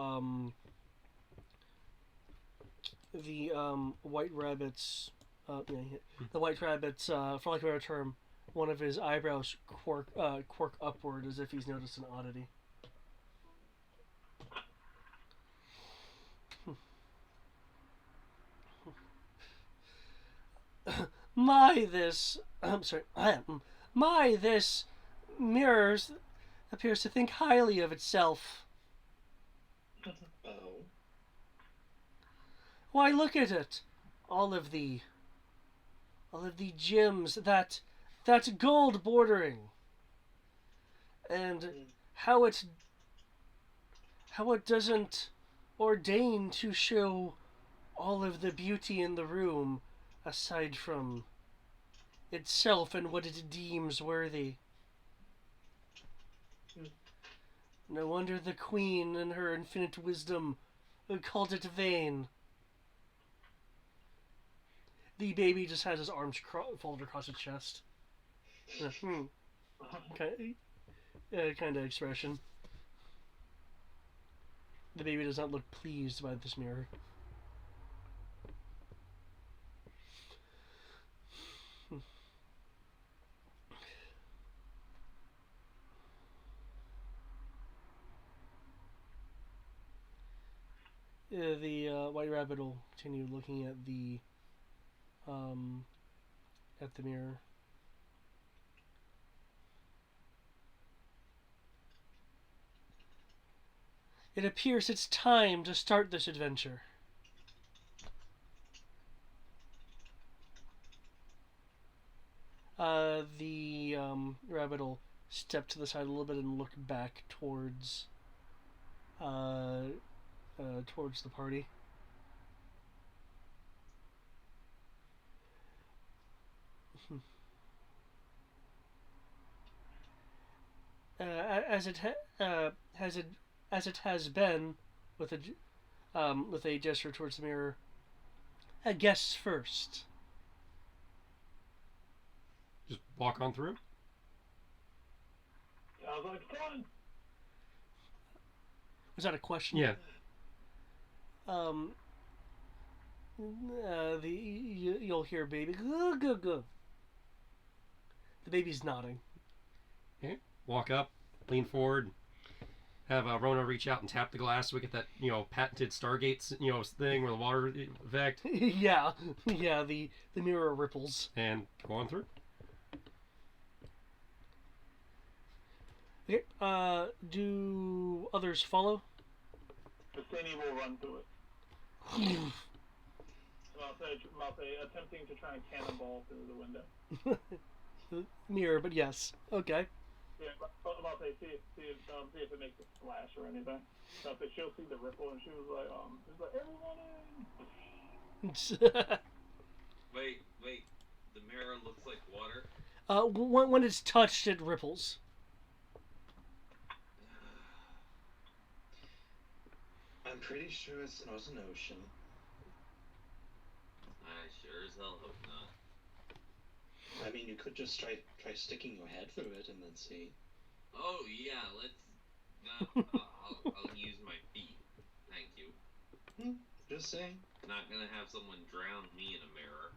White Rabbit's the White Rabbit's, for lack of a better term, one of his eyebrows quirk upward as if he's noticed an oddity. This mirror appears to think highly of itself. Oh. Why, look at it! All of the gems, that gold bordering, and how it doesn't ordain to show all of the beauty in the room, aside from itself and what it deems worthy. No wonder the Queen, in her infinite wisdom, called it vain. The baby just has his arms folded across his chest. Kind of expression. The baby does not look pleased by this mirror. The White Rabbit will continue looking at the mirror. It appears it's time to start this adventure. The rabbit will step to the side a little bit and look back towards the party. As it as it has been, with with a gesture towards the mirror. Guests first. Just walk on through. Sounds like fun. Was that a question? Yeah. You'll hear baby. Goo, goo, goo. The baby's nodding. Okay. Walk up, lean forward, have Rona reach out and tap the glass so we get that, patented Stargate, thing where the water effect. Yeah. The mirror ripples. And go on through. Okay. Do others follow? Vicini will run through it. I'll say attempting to try and cannonball through the window. The mirror, but yes. Okay. Yeah, I'll say see if it makes a splash or anything. So if she'll see the ripple and she was like everyone in. Wait. The mirror looks like water. When it's touched, it ripples. I'm pretty sure it's not an ocean. I sure as hell hope not. I mean, you could just try sticking your head through it and then see. Oh yeah, let's. I'll use my feet. Thank you. Just saying. Not gonna have someone drown me in a mirror.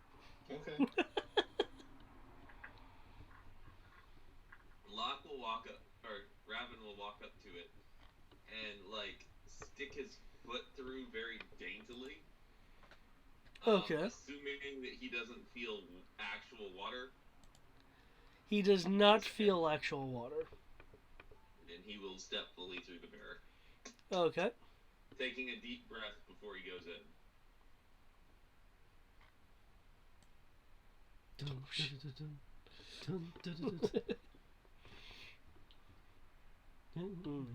Okay. Locke will walk up, or Raven will walk up to it, and stick his foot through very daintily. Okay. Assuming that he doesn't feel actual water. He does not feel actual water. Then he will step fully through the mirror. Okay. Taking a deep breath before he goes in. What the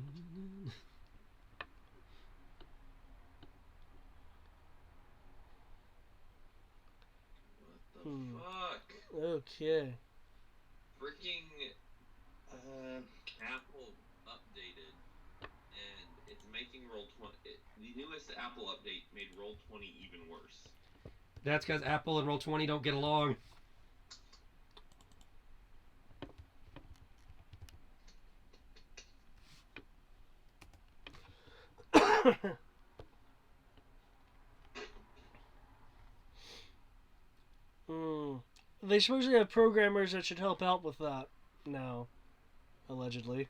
fuck? Okay. Freaking Apple updated, and it's making Roll20. The newest Apple update made Roll20 even worse. That's because Apple and Roll20 don't get along. They supposedly have programmers that should help out with that now, allegedly.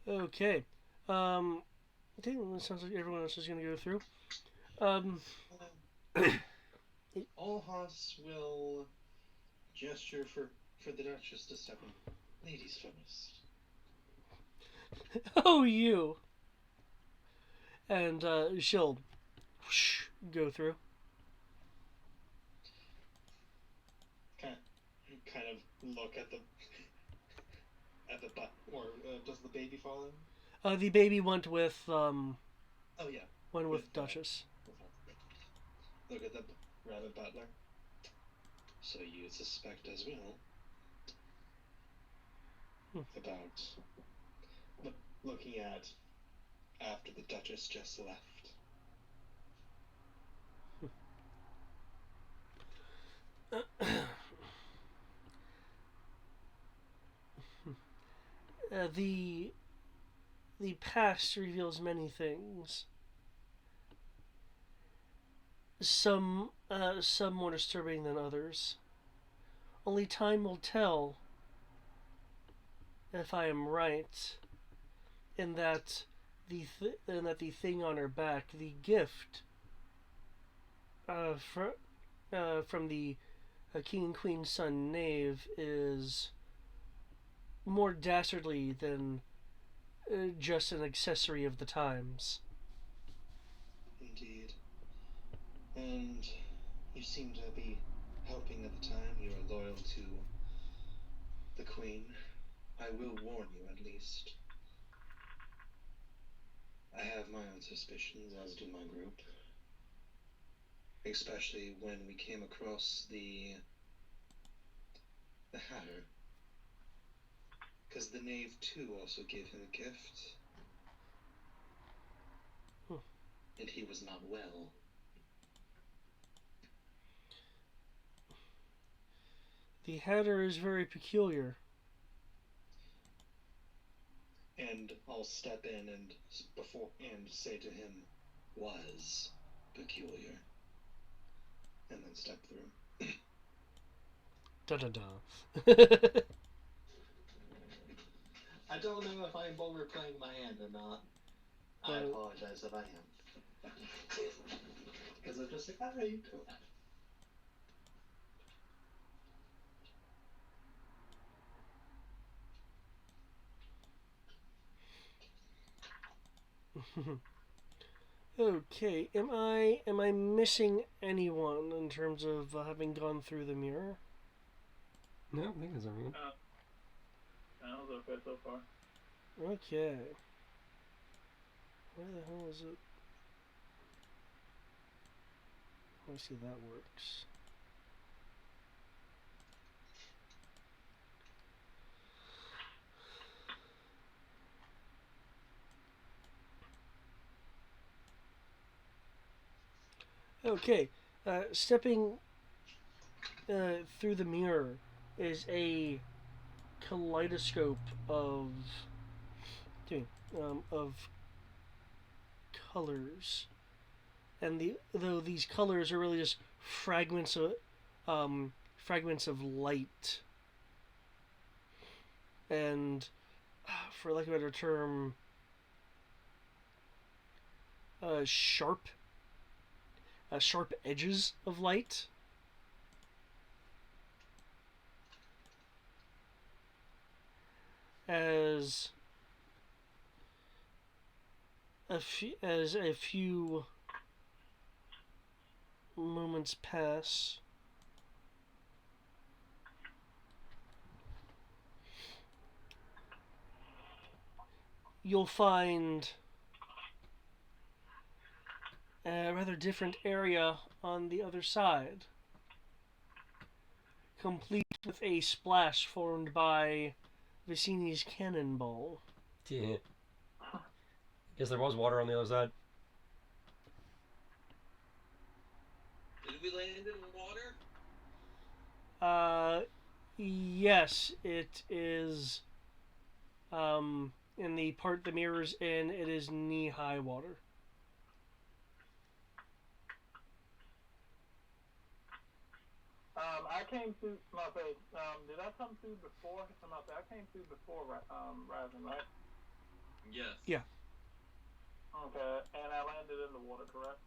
Okay. I think it sounds like everyone else is going to go through. Allhouse will gesture for the Duchess to step in. Ladies first. Oh, you! And she'll go through. Kind of look at the butt, or does the baby fall in? The baby went with Oh yeah. went with Duchess. Look at the rabbit butler. So you suspect as well about looking at after the Duchess just left. The past reveals many things. Some more disturbing than others. Only time will tell if I am right in that the thing on her back, the gift from the King and Queen Sun Knave, is more dastardly than just an accessory of the times. Indeed. And you seem to be hoping at the time you are loyal to the Queen. I will warn you, at least. I have my own suspicions, as do my group. Especially when we came across the Hatter. Because the Knave, too, also gave him a gift. And he was not well. The Hatter is very peculiar. And I'll step in and say to him, was peculiar. And then step through. Da-da-da. I don't know if I'm overplaying my hand or not. I apologize if I am. Because I'm just like, how are you doing? Okay, am I missing anyone in terms of having gone through the mirror? No, I think that's everyone. Sounds okay so far. Okay. Where the hell is it? Let me see if that works. Okay, stepping through the mirror is a kaleidoscope of colors, and though these colors are really just fragments of light, and for lack of a better term, sharp edges of light. As a few moments pass, you'll find a rather different area on the other side, complete with a splash formed by Vicini's cannonball. Yeah. Guess there was water on the other side. Did we land in water? Yes, it is. In the part the mirror's in, it is knee-high water. I came through. Did I come through before? I came through before Rising, right? Yes. Yeah. Okay, and I landed in the water, correct?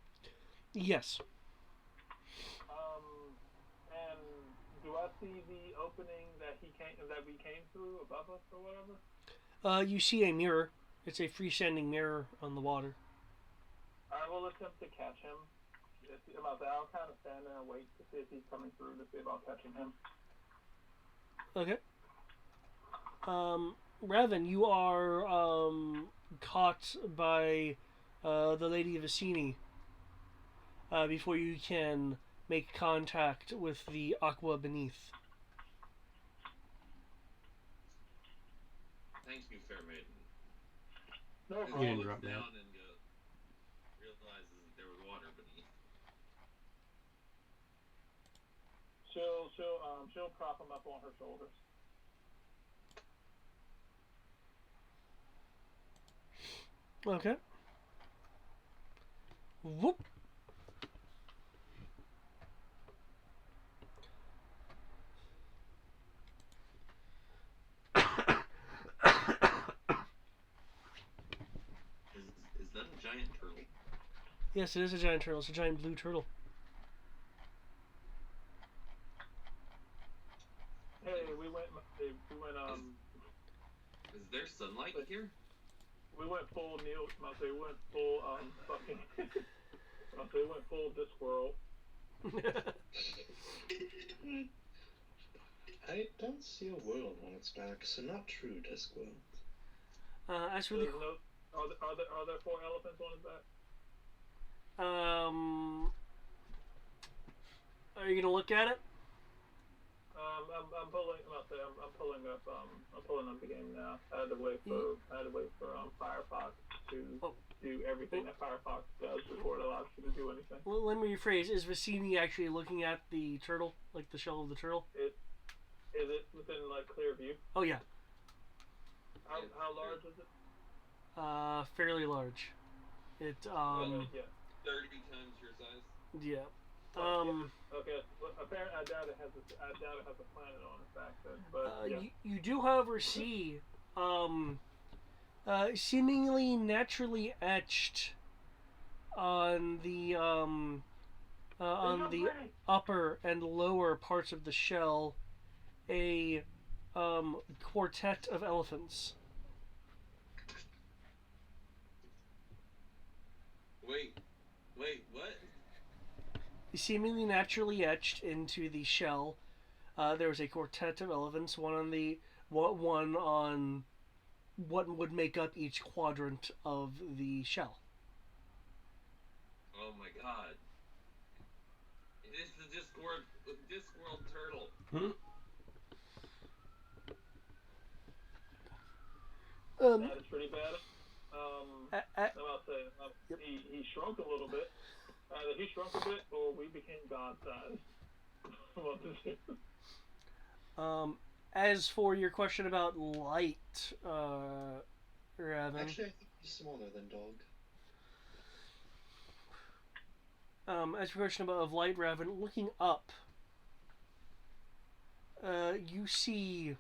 Yes. And do I see the opening that we came through above us or whatever? You see a mirror. It's a freestanding mirror on the water. I will attempt to catch him. I'll kind of stand there and wait to see if he's coming through to see about catching him. Okay. Raven, you are caught by the Lady Vicini before you can make contact with the aqua beneath. Thank you, fair maiden. No As problem. he didn't looks drop down down. and realizes that there was water beneath. She'll prop him up on her shoulders. Okay. Whoop. Is that a giant turtle? Yes, it is a giant turtle. It's a giant blue turtle. Hey, we went. Is there sunlight here? We went full Neil. We went full fucking. We went full Discworld. I don't see a world on its back, so not true, Discworld. As for the There's no. Are there 4 elephants on his back? are you gonna look at it? I'm pulling up the game now. I had to wait for Firefox to do everything that Firefox does before it allows you to do anything. Well, let me rephrase. Is Vicini actually looking at the turtle, like the shell of the turtle? Is it within like clear view? Oh yeah. How large is it? Fairly large. It Yeah. 30 times your size. yeah. Okay. Well, apparently, I doubt it has a planet on its back then. But yeah. You do, however, see seemingly naturally etched on the upper and lower parts of the shell a quartet of elephants. Wait, what? Seemingly naturally etched into the shell, there was a quartet of elephants. One on what would make up each quadrant of the shell. Oh my god. It is the Discworld turtle. That is pretty bad. I'll say Yep. he shrunk a little bit. Either he shrunk a bit or we became God-sized. As for your question about light, Raven. Actually, I think he's smaller than Dog. As for your question of light, Raven, looking up, you see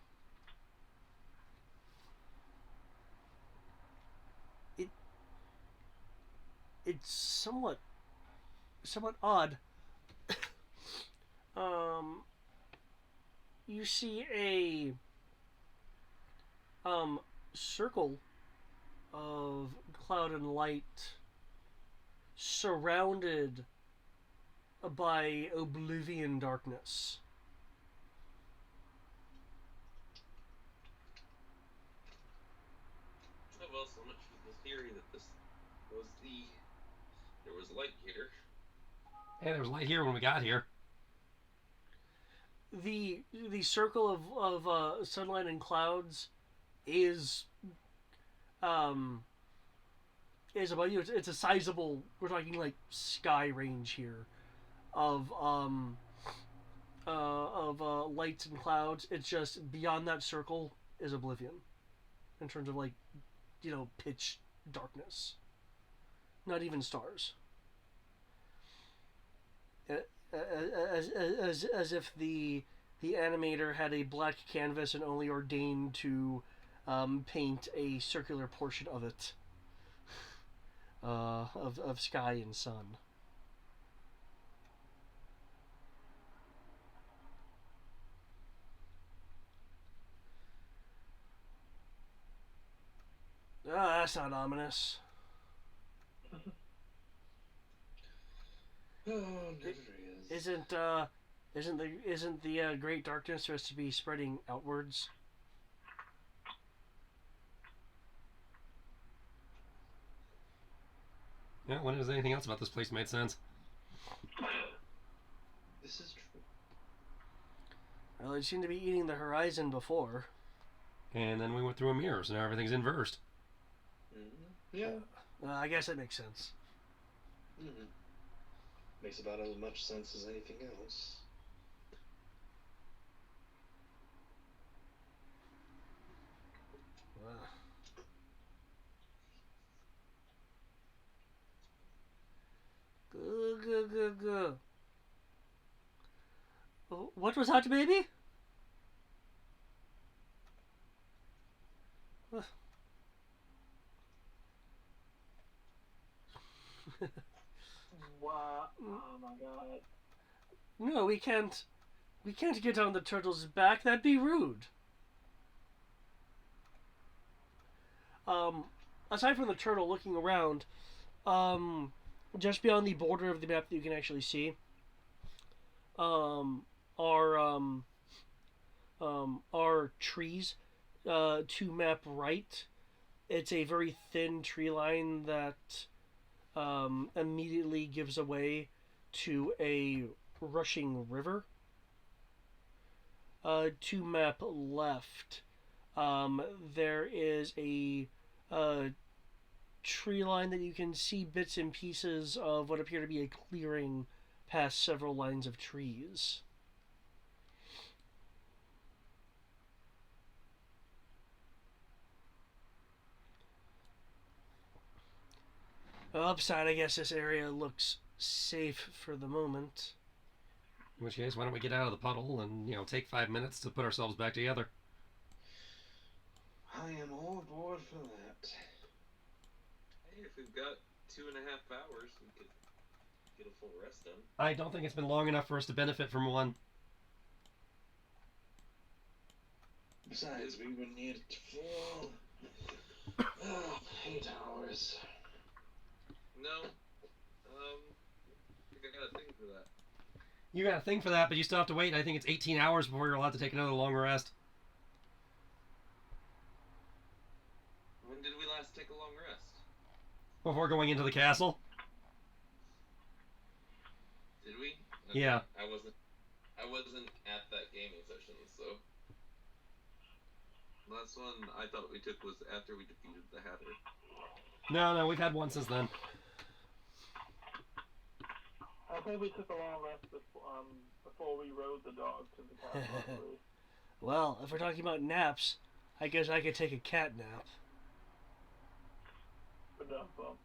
it's somewhat odd. You see a circle of cloud and light surrounded by oblivion darkness. Oh, well, so much for the theory that this was there was light here. Hey, there was light here when we got here. The circle of sunlight and clouds is about you. It's a sizable. We're talking like sky range here, of lights and clouds. It's just beyond that circle is oblivion, in terms of like, pitch darkness. Not even stars. As if the animator had a black canvas and only ordained to paint a circular portion of it, of sky and sun. That's not ominous. Oh, never is. Isn't the great darkness supposed to be spreading outwards? Yeah, when has anything else about this place made sense? This is true. Well, it seemed to be eating the horizon before. And then we went through a mirror, so now everything's inversed. Mm-hmm. Yeah. I guess that makes sense. Mm-hmm. Makes about as much sense as anything else. Wow. Good. What was that, baby? Wow! Oh my god! No, we can't. We can't get on the turtle's back. That'd be rude. Aside from the turtle looking around, just beyond the border of the map that you can actually see, are are trees. To map right, it's a very thin tree line that immediately gives away to a rushing river. To map left, there is a uh, tree line that you can see bits and pieces of what appear to be a clearing past several lines of trees. Upside, I guess this area looks safe for the moment. In which case, why don't we get out of the puddle and, take 5 minutes to put ourselves back together? I am all aboard for that. Hey, if we've got 2.5 hours, we could get a full rest done. I don't think it's been long enough for us to benefit from one. Besides, we would need full 8 hours. No. I think I got a thing for that. You got a thing for that, but you still have to wait. I think it's 18 hours before you're allowed to take another long rest. When did we last take a long rest? Before going into the castle? Did we? Yeah. I wasn't at that gaming session, so last one I thought we took was after we defeated the Hatter. No, we've had one since then. I think we took a long rest before we rode the dog to the castle. Well, if we're talking about naps, I guess I could take a cat nap. But no, well.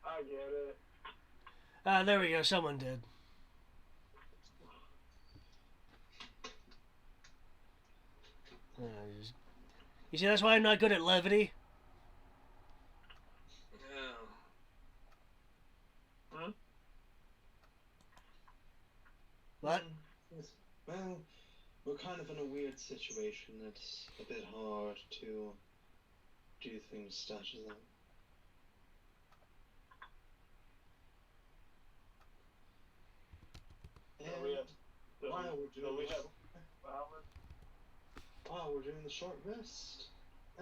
I get it. There we go, someone did. You see, that's why I'm not good at levity. Oh. What? Yes. Well, we're kind of in a weird situation. It's a bit hard to do things such as that. While we're doing the short rest,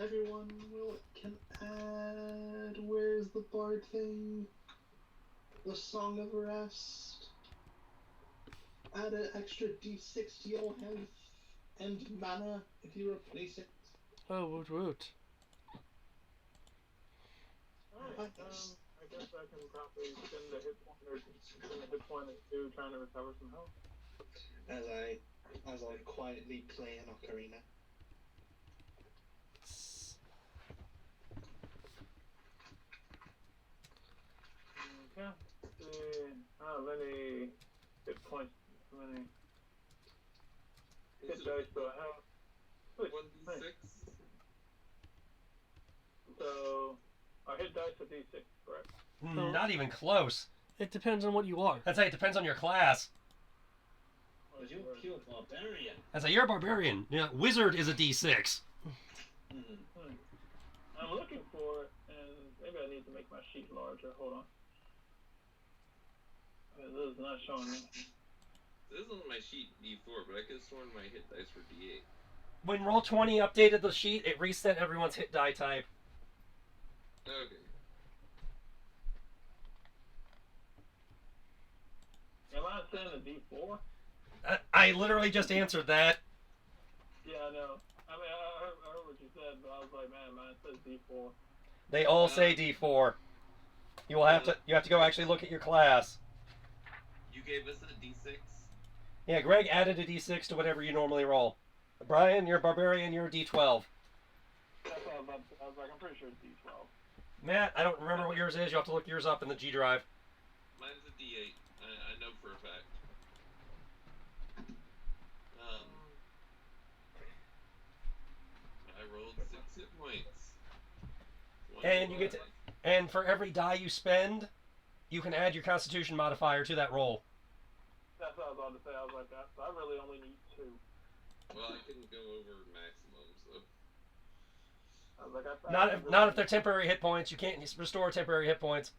everyone can add. Where's the bard thing? The Song of Rest. Add an extra d6 to your health and mana if you replace it. Oh, woot woot. Alright, I guess I can probably spend a hit point or two trying to recover some health. As I quietly play an ocarina. Okay. How many hit points? How many hit dice do I have? 1d6? So, our hit dice are d6, correct? Not even close. It depends on what you are. That's it depends on your class. But you're a pure barbarian. That's you're a barbarian. Yeah, wizard is a d6. I'm looking for it, and maybe I need to make my sheet larger. Hold on. This is not showing me. This is on my sheet D4, but I could have sworn my hit dice were D8. When Roll20 updated the sheet, it reset everyone's hit die type. Okay. Am I saying a D4? I literally just answered that. Yeah, I know. I mean, I heard what you said, but I was like, man, mine says D4. They all say D4. You have to go actually look at your class. You gave us a D6? Yeah, Greg added a D6 to whatever you normally roll. Brian, you're a barbarian, you're a D12. That's what I was about to say. I was like, I'm pretty sure it's D12. Matt, I don't remember what yours is. You'll have to look yours up in the G drive. Mine's a D8. I know for a fact. I rolled 6 hit points. And you get to, and for every die you spend, you can add your Constitution modifier to that roll. That's what I was about to say. I was like, I really only need 2. Well, I couldn't go over maximum, so. I was like, Not if they're temporary hit points. You can't restore temporary hit points.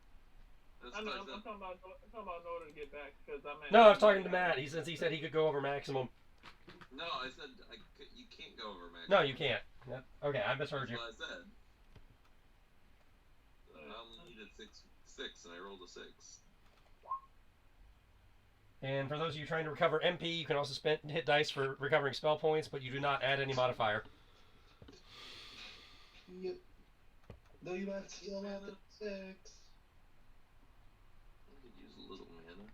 That's I know, what I I'm said. talking about in order to get back because I'm. No, I was talking to Matt. He said he could go over maximum. No, I said you can't go over max. No, you can't. Okay, I misheard That's you. what I said. I only needed six, and I rolled a 6. And for those of you trying to recover MP, you can also hit dice for recovering spell points, but you do not add any modifier. Yep. Though you have still have the 6. I could use a little mana.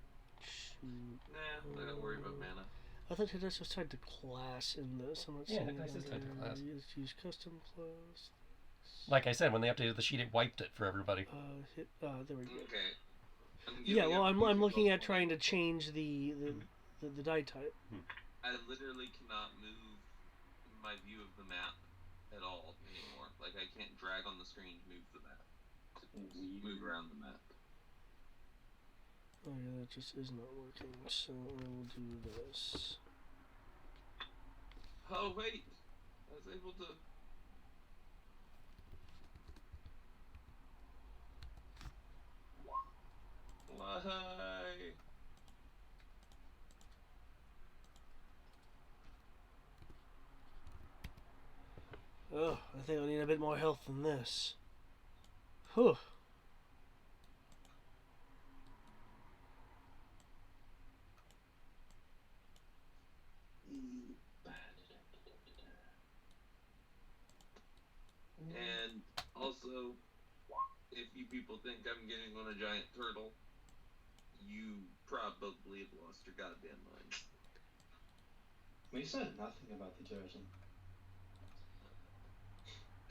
Nah, I don't worry about mana. I thought hit dice was tied to class in this. I'm not Yeah, seeing hit it dice on is tied to there. class. Use custom class. Like I said, when they updated the sheet, it wiped it for everybody. There we go. Okay. Yeah, well, I'm looking at trying to change the die type. I literally cannot move my view of the map at all anymore. Like, I can't drag on the screen to move the map. To move around the map. Oh yeah, that just is not working. So I will do this. Oh, wait! I was able to... Why? Oh, I think I need a bit more health than this. Whew. And also, if you people think I'm getting on a giant turtle, you probably have lost your goddamn mind. We said nothing about the turtle.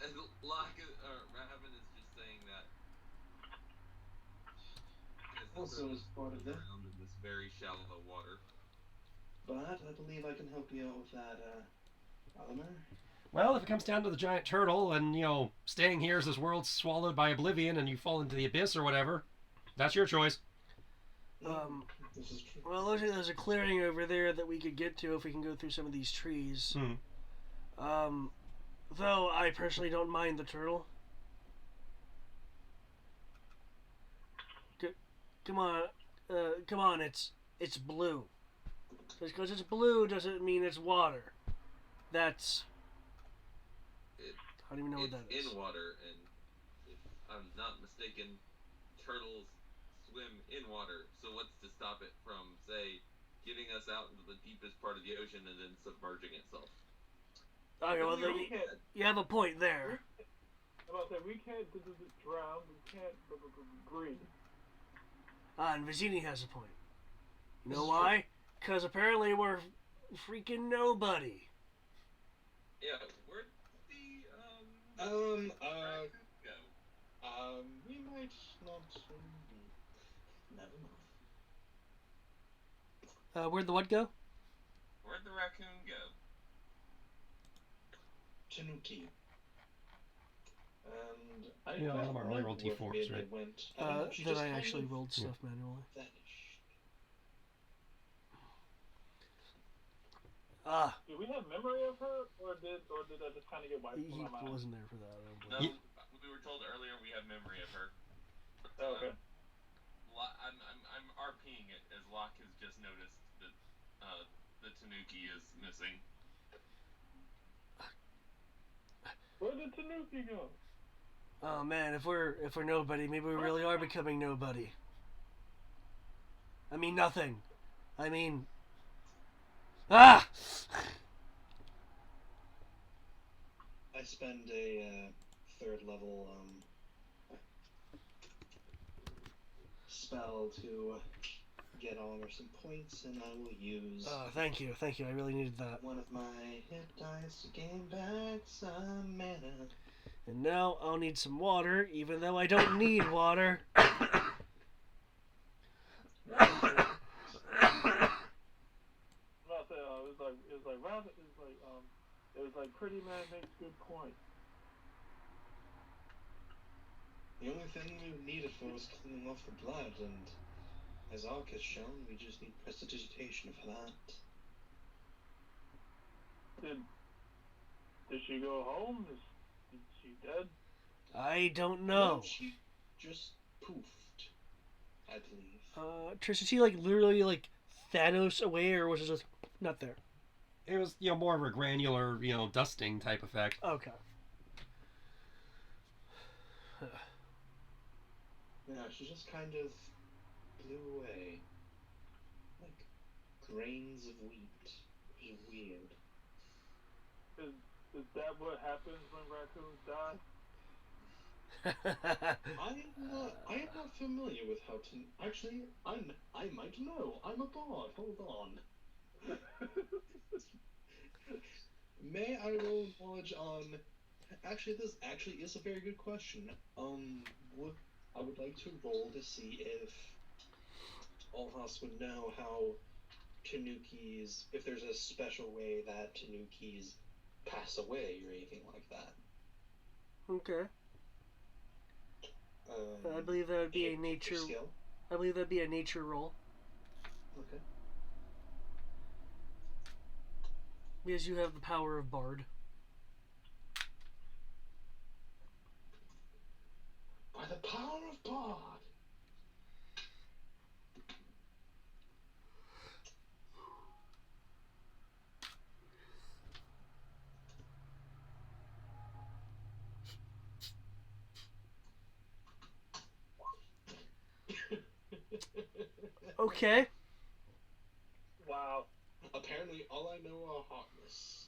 And Raven is just saying that. Also, as part of that, around in this very shallow water. but I believe I can help you out with that, Oliver. Well, if it comes down to the giant turtle and, staying here as this world's swallowed by oblivion and you fall into the abyss or whatever, that's your choice. This is true. Well, looks like there's a clearing over there that we could get to if we can go through some of these trees. Though I personally don't mind the turtle. Come on, it's blue. Just because it's blue doesn't mean it's water. That's... I don't even know what that is. In water, and if I'm not mistaken, turtles swim in water, so what's to stop it from, say, getting us out into the deepest part of the ocean and then submerging itself? Okay, well, you have a point there. I'm about to say, we can't drown, we can't breathe. And Vizzini has a point. You know why? Because apparently we're freaking nobody. Yeah, where'd the, We go? might not... Never mind. Where'd the what go? Where'd the raccoon go? Tanuki. And I Yeah, I only rolled D4s, right? Then I actually rolled stuff manually. Do we have memory of her, or did I just kind of get wiped from He my mind? wasn't there for that. No, we were told earlier we have memory of her. Oh, okay. I'm RPing it as Locke has just noticed that the Tanuki is missing. Where did Tanuki go? Oh man, if we're nobody, maybe we really are becoming nobody. I mean nothing. I mean... Ah! I spend a 3rd level spell to get Oliver some points, and I will use... thank you. I really needed that. one of my hit dice to gain back some mana. And now I'll need some water, even though I don't need water. It was like Pretty Man makes good point. The only thing we needed for was cleaning off the blood, and as Ark has shown, we just need prestidigitation for that. Did she go home? Is she dead? I don't No, know. she just poofed, I believe. Trish, is he like literally like Thanos away, or was it just not there? It was, more of a granular, dusting type effect. Okay. Yeah, she just kind of blew away. Like grains of wheat. Which is weird. Is that what happens when raccoons die? I am not familiar with how to. Actually, I might know. I'm a bard. Hold on. May I roll knowledge on? Actually, this actually is a very good question. Would I would like to roll to see if Alhas would know how Tanukis, if there's a special way that Tanukis pass away or anything like that. Okay. I believe that would be a nature. Skill. I believe that'd be a nature roll Okay. because you have the power of bard. By the power of Bard. Okay. Wow. Apparently, all I know are heartless.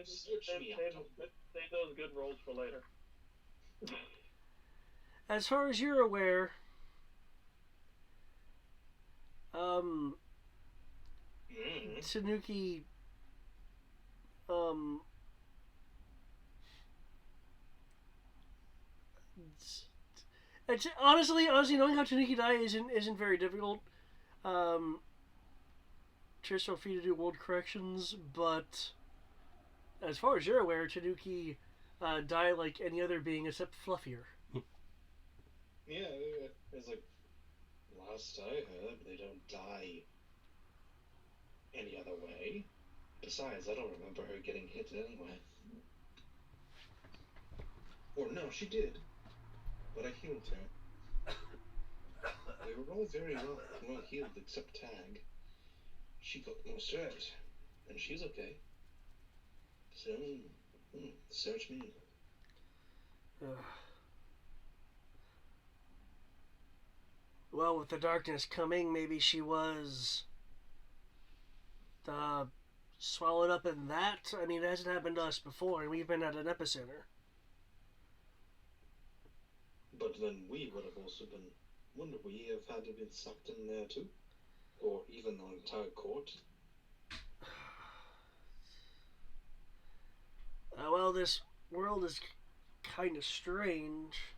Search me out. Save those good rolls for later. As far as you're aware, Tanuki, honestly, knowing how Tanuki died isn't very difficult. Trish, feel free to do world corrections, but as far as you're aware, Tanuki died like any other being except fluffier. Yeah, it's like last I heard, they don't die any other way. Besides, I don't remember her getting hit anyway. Or no, she did, but I healed her. They were all very well healed except Tag. She got most hurt, and she's okay. So, search me. Well, with the darkness coming, maybe she was swallowed up in that. I mean, it hasn't happened to us before, and we've been at an epicenter. But then we would have also been. Wouldn't we have had to been sucked in there too? Or even the entire court? Well, this world is kind of strange.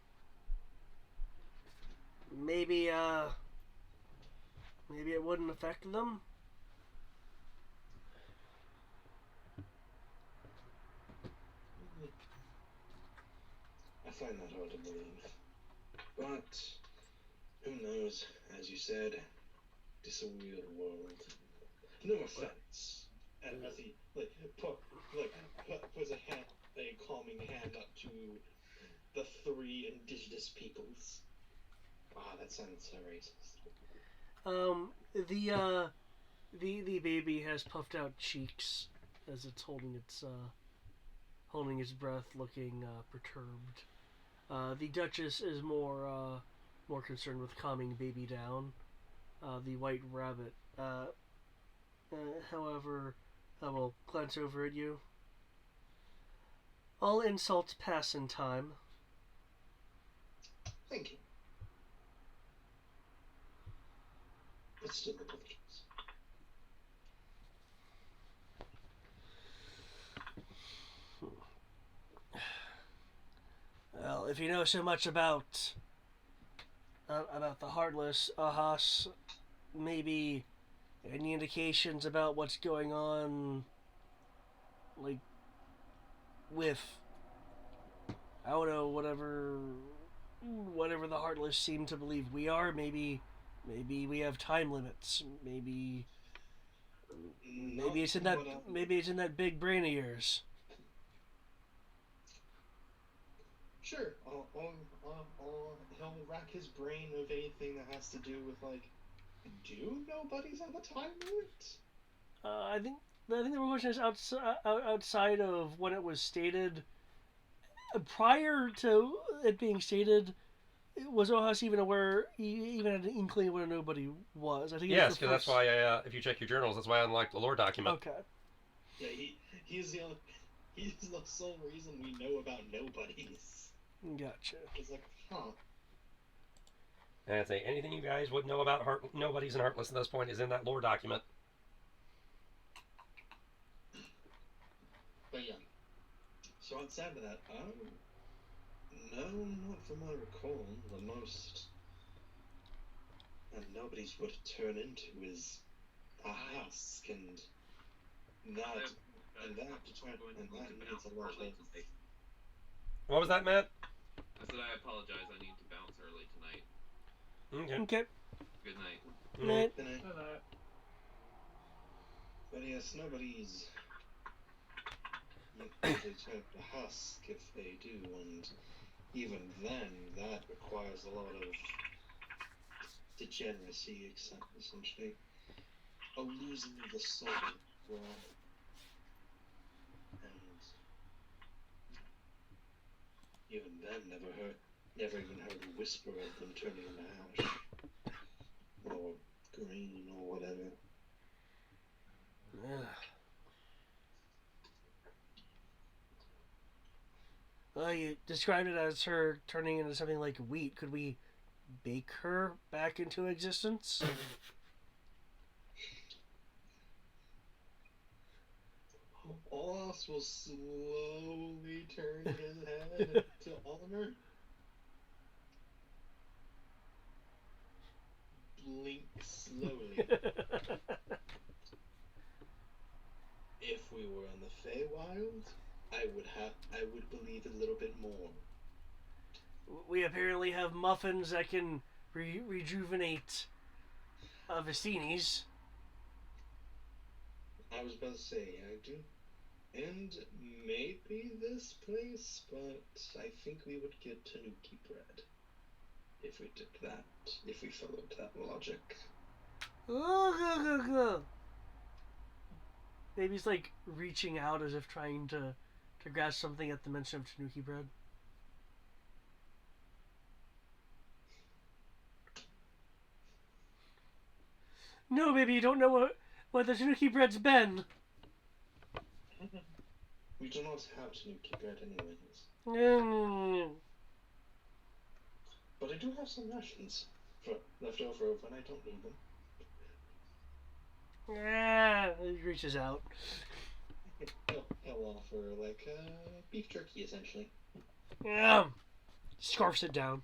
Maybe it wouldn't affect them. I find that hard to believe. But who knows? As you said, it's a weird world. No offense. And as he puts a calming hand up to the three indigenous peoples. Ah, that sounds so racist. The baby has puffed out cheeks as it's holding its breath, looking perturbed. The Duchess is more concerned with calming baby down. The White Rabbit, however, I will glance over at you. All insults pass in time. Thank you. But still apologies. Well, if you know so much about the Heartless, Ahas, maybe any indications about what's going on, like, with, I don't know, whatever the Heartless seem to believe we are. Maybe we have time limits. Maybe Maybe it's in that. Maybe it's in that big brain of yours. Sure, he'll rack his brain of anything that has to do with, like, do nobodies have a time limit? I think the question is outside of when it was stated. Prior to it being stated, was Ohas even aware? Even had an inkling of what a nobody was. I think. Yes, because that's why. If you check your journals, that's why I unlocked the lore document. Okay. Yeah, he's the sole reason we know about nobodies. Gotcha. It's like, huh. And I'd say anything you guys would know about nobodies and Heartless at this point is in that lore document. But yeah. So outside of that, no, not from what I recall. The most that nobodies would turn into is a husk, and that needs a lot of. What was that, Matt? I said I apologize. I need to bounce early tonight. Okay. Good night. Night. Good night. But yes, nobody's usually turn to husk if they do, and even then, that requires a lot of degeneracy, essentially. A losing of the soul. Well, and even then, never even heard a whisper of them turning into ash. Or green, or whatever. Well, you described it as her turning into something like wheat. Could we bake her back into existence? Olas will slowly turn his head to Oliver. Blink slowly. If we were in the Feywild, I would believe a little bit more. We apparently have muffins that can rejuvenate Vistinis. I was about to say, I do. And maybe this place, but I think we would get Tanuki bread. If we did that. If we followed that logic. Maybe he's like reaching out as if trying to grasp something at the mention of Tanuki bread. No, baby, you don't know what the Tanuki bread's been. We do not have Tanuki bread anyways. But I do have some rations left over when I don't need them. He reaches out. He'll offer like beef jerky essentially. Scarfs it down.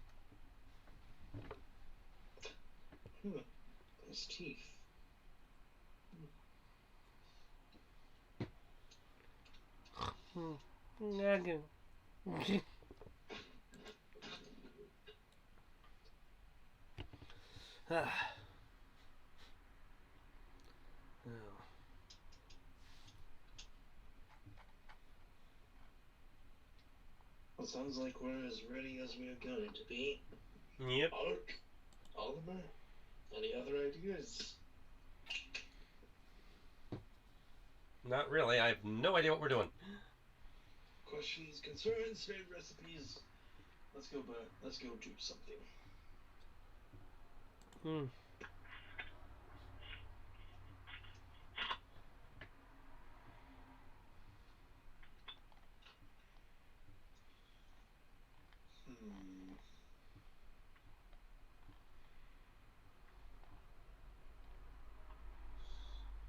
His teeth. Well, sounds like we're as ready as we're going to be. Yep. Oliver, any other ideas? Not really. I have no idea what we're doing. Questions, concerns, favorite recipes. Let's go do something.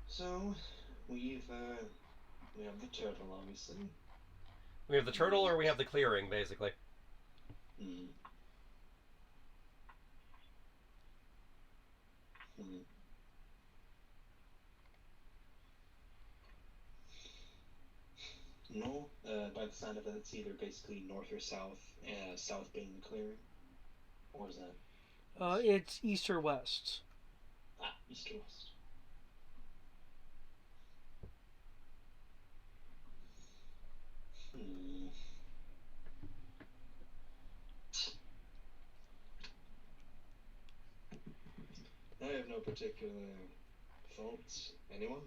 So, we have the turtle, obviously. We have the turtle or we have the clearing, basically. No, by the sound of it, it's either basically north or south, south being the clearing. Or is that? It's east or west. East or west. particular fault, anyone?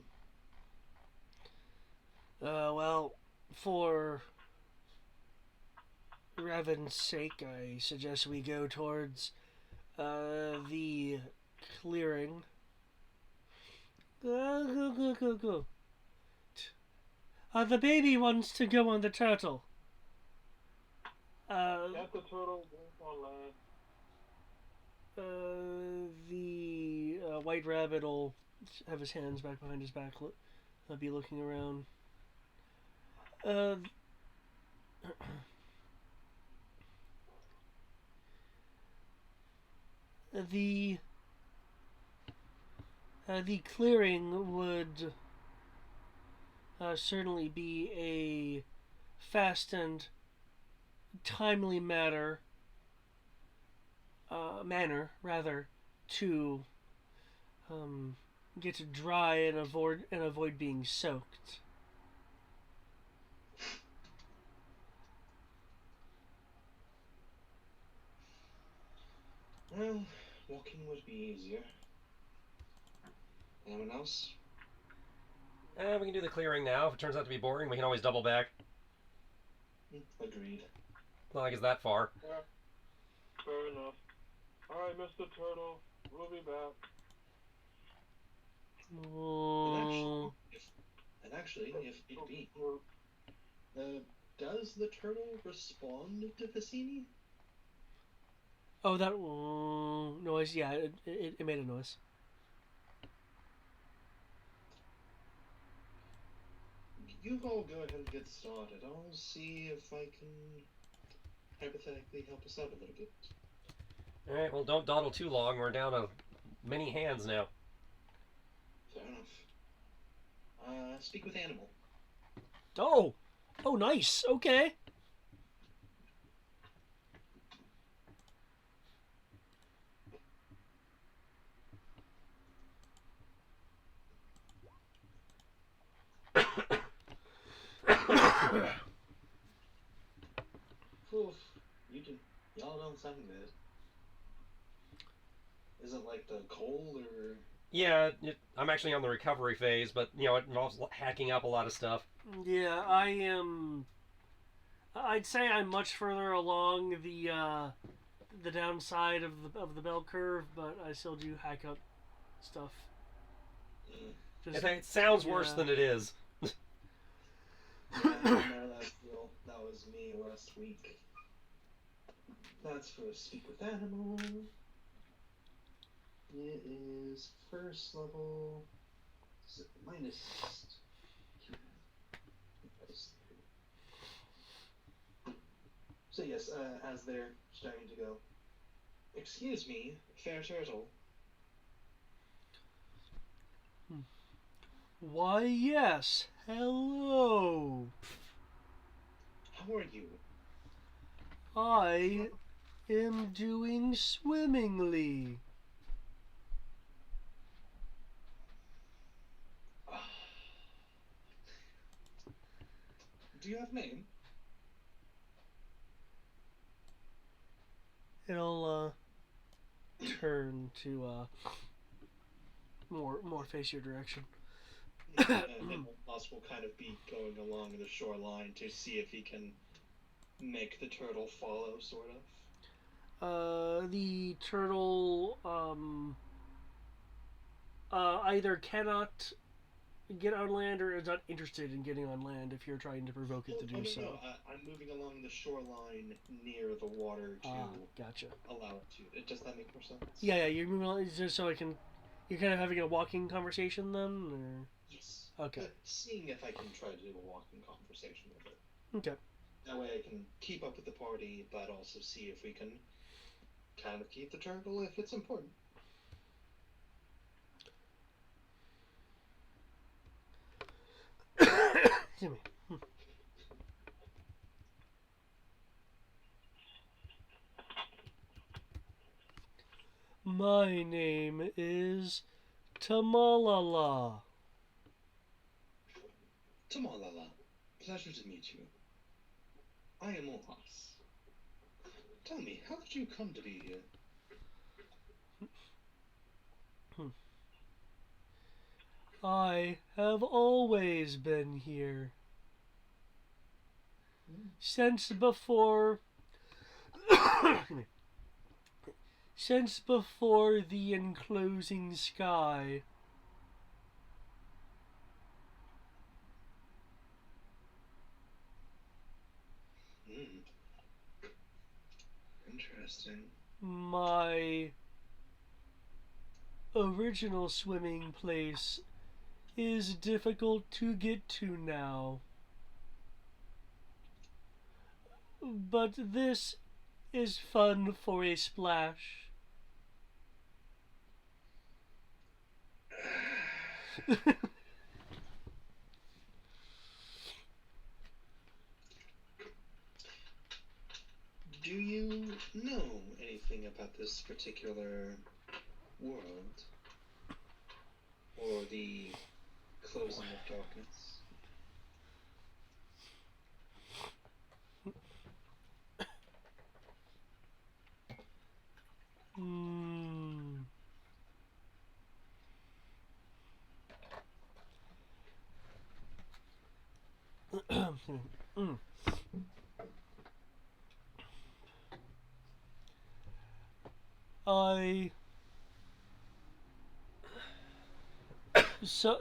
Well, for Revan's sake, I suggest we go towards the clearing. Go. The baby wants to go on the turtle. Get the turtle on land. The white rabbit will have his hands back behind his back. He'll be looking around. The clearing would certainly be a fast and timely manner to get dry and avoid being soaked. Well, walking would be easier. Anyone else? We can do the clearing now. If it turns out to be boring, we can always double back. Agreed. Not like it's that far. Yeah. Fair enough. Alright, Mr. Turtle. We'll be back. And actually, if it be, does the turtle respond to Vicini? Oh, that noise. Yeah, it made a noise. You all go ahead and get started. I'll see if I can hypothetically help us out a little bit. Alright, well, don't dawdle too long. We're down to many hands now. Fair enough. Speak with Animal. Oh, nice. Okay. Oof, y'all don't sound good. Is it like the cold or? Yeah, I'm actually on the recovery phase, but, you know, it involves hacking up a lot of stuff. Yeah, I am. I'd say I'm much further along the downside of the bell curve, but I still do hack up stuff. It sounds worse than it is. Yeah, that was me last week. That's for Speak with Animal. It is first level. Is it minus? So yes, as they're starting to go. Excuse me, fair turtle. Why, yes. Hello. How are you? I am doing swimmingly. Do you have a name? It'll turn to more face your direction. And Moss will kind of be going along the shoreline to see if he can make the turtle follow, sort of. The turtle either cannot get on land or is not interested in getting on land if you're trying to provoke it to do so. No. I'm moving along the shoreline near the water to gotcha. allow it to. Does that make more sense? Yeah, you're moving along just so I can. You're kind of having a walking conversation then, or? Yes. Okay. Seeing if I can try to do a walking conversation with it. Okay. That way I can keep up with the party, but also see if we can kind of keep the turtle if it's important. Excuse me. My name is Tamalala. Tamalala, pleasure to meet you. I am Ohas. Tell me, how did you come to be here? I have always been here. Since before... since before the enclosing sky. Interesting. My original swimming place is difficult to get to now. But this is fun for a splash. Do you know anything about this particular world? Or the closing of darkness? Hmm.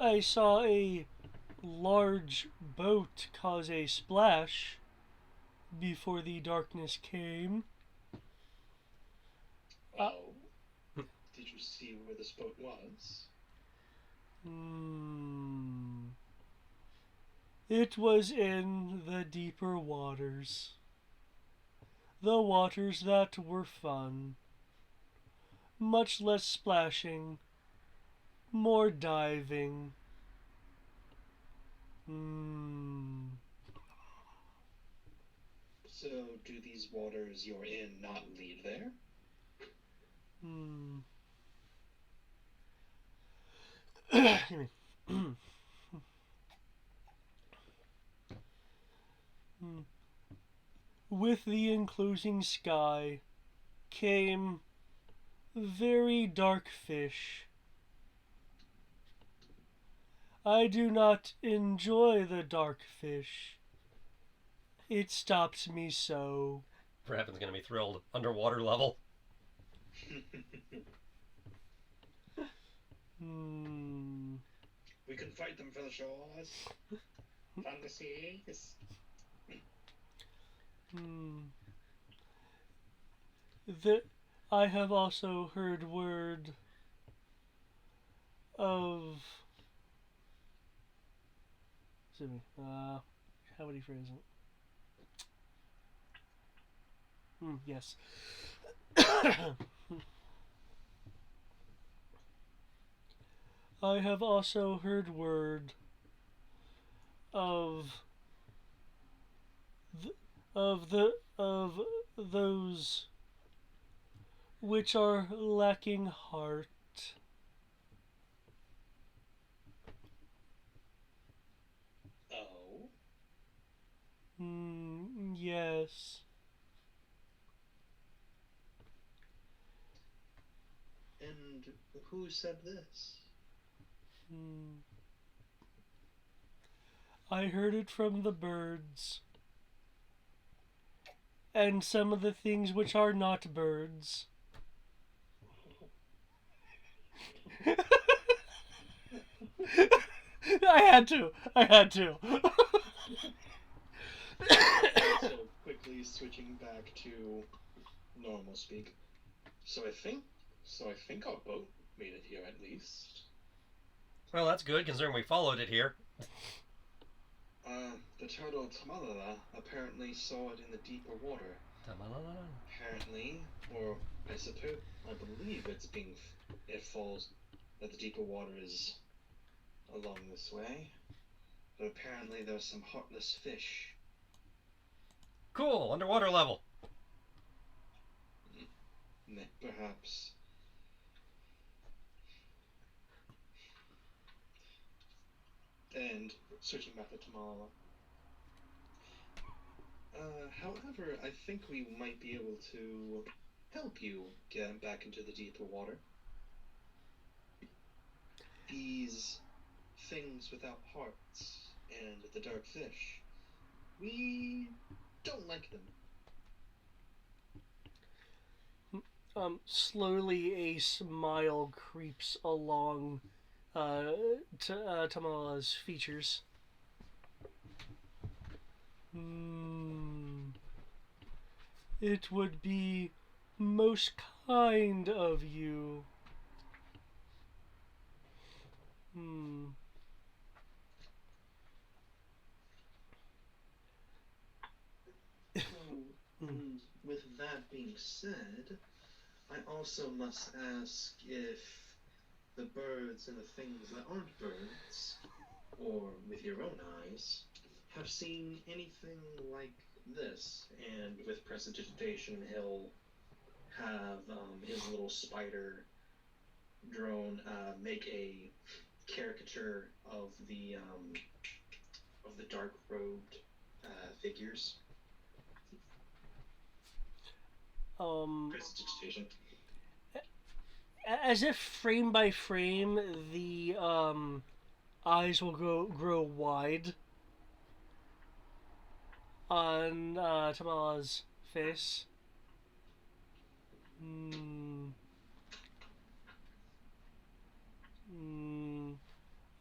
I saw a large boat cause a splash before the darkness came. Oh. Did you see where this boat was? It was in the deeper waters. The waters that were fun. Much less splashing. More diving. So, do these waters you're in not lead there? With the enclosing sky came very dark fish. I do not enjoy the dark fish. It stops me so. Raven's gonna be thrilled. Underwater level. We can fight them for the shores. From the seas. I have also heard word of... how would he phrase it? Yes. I have also heard word of those which are lacking heart. Oh? Yes. And who said this? I heard it from the birds. And some of the things which are not birds. I had to. So, quickly switching back to normal speak. So I think our boat made it here at least. Well, that's good considering we followed it here. The turtle Tamalala apparently saw it in the deeper water. Tamalala. Apparently, or I believe it falls that the deeper water is along this way. But apparently there's some heartless fish. Cool, underwater level. Perhaps. And switching back to Tamala. However, I think we might be able to help you get back into the deeper water. These things without hearts and the dark fish. We don't like them. Slowly a smile creeps along Tamala's features. It would be most kind of you. With that being said, I also must ask if the birds and the things that aren't birds, or with your own eyes, have seen anything like this. And with prestidigitation, he'll have his little spider drone make a caricature of the dark robed figures. Prestidigitation. As if frame by frame, the eyes will grow wide on Tamala's face.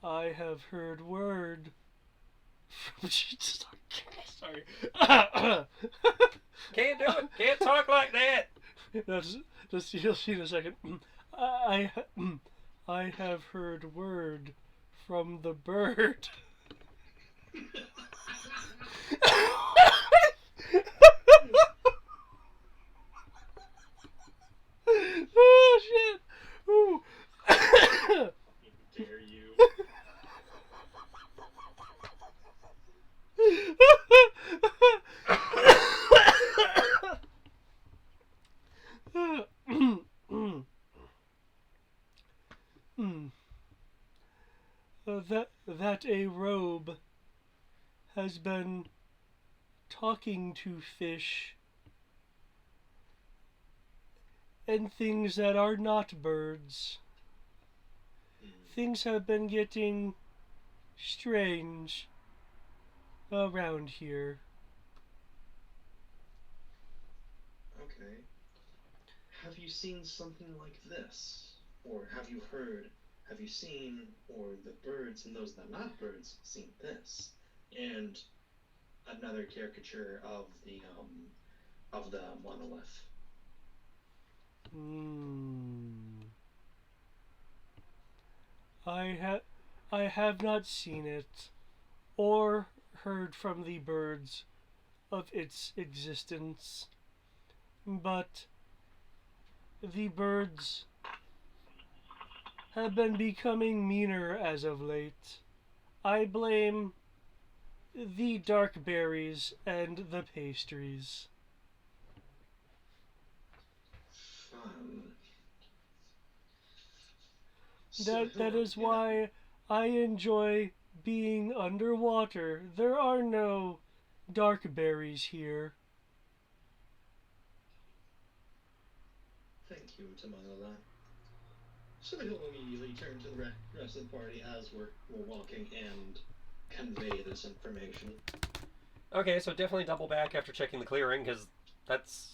I have heard word from sorry. Can't do it. Can't talk like that. No, just you'll see in a second. I have heard word from the bird. Oh shit! Ooh. Dare you? That a robe has been talking to fish and things that are not birds. Things have been getting strange around here. Okay. Have you seen something like this? Or have you heard, have you seen, or the birds and those that are not birds seen this? And another caricature of the monolith. I have not seen it or heard from the birds of its existence, but the birds have been becoming meaner as of late. I blame the dark berries and the pastries. That is why I enjoy being underwater. There are no dark berries here. Thank you, Tamala. So he'll immediately turn to the rest of the party as we're walking and convey this information. Okay, so definitely double back after checking the clearing, because that's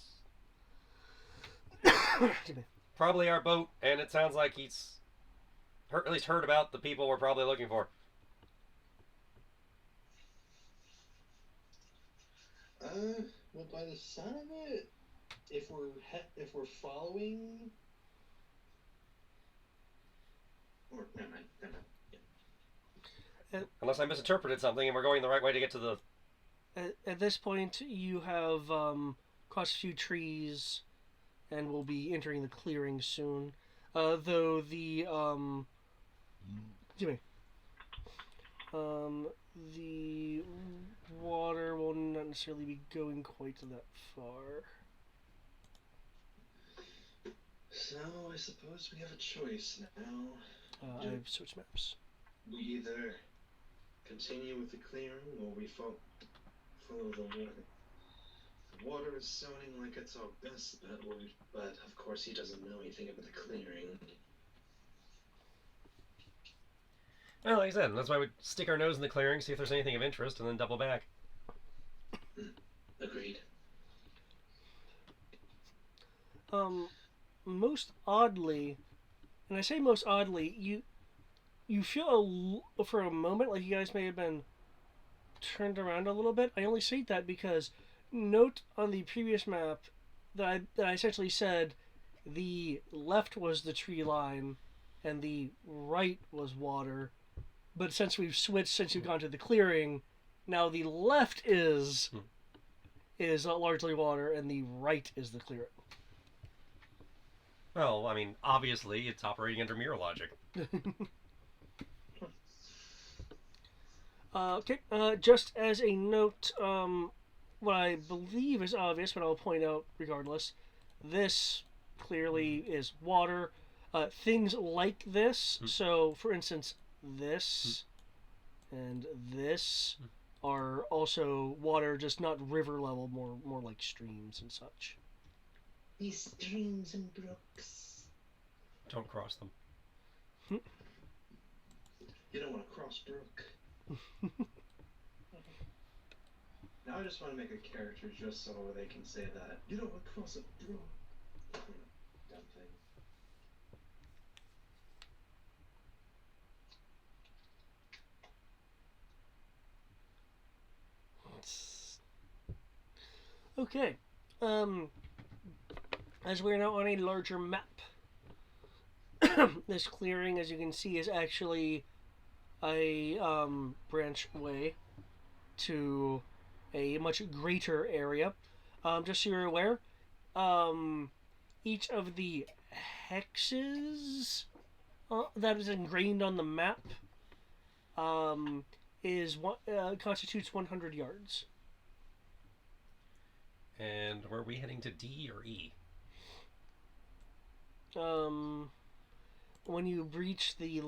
probably our boat, and it sounds like he's at least heard about the people we're probably looking for. Well, by the sound of it, if we're following, or never mind. Yeah. Unless I misinterpreted something and we're going the right way to get to the... At this point, you have crossed a few trees and will be entering the clearing soon. Though the the water will not necessarily be going quite that far. So I suppose we have a choice now. I have switched maps. We either continue with the clearing or we follow the water. The water is sounding like it's our best bet, but of course he doesn't know anything about the clearing. Well, like I said, that's why we stick our nose in the clearing, see if there's anything of interest, and then double back. Agreed. Most oddly, and I say most oddly, you feel for a moment like you guys may have been turned around a little bit. I only say that because note on the previous map that I essentially said the left was the tree line and the right was water. But since we've switched, since you've gone to the clearing, now the left is largely water and the right is the clearing. Well, I mean, obviously, it's operating under mirror logic. Okay, just as a note, what I believe is obvious, but I'll point out regardless, this clearly is water. Things like this, so for instance, this and this are also water, just not river level, more like streams and such. These streams and brooks. Don't cross them. You don't want to cross brook. Now I just want to make a character just so they can say that. You don't want to cross a brook. Dumb thing. Okay. As we're now on a larger map, this clearing, as you can see, is actually a branch way to a much greater area. Just so you're aware, each of the hexes that is ingrained on the map constitutes 100 yards. And were we heading to D or E? When you breach the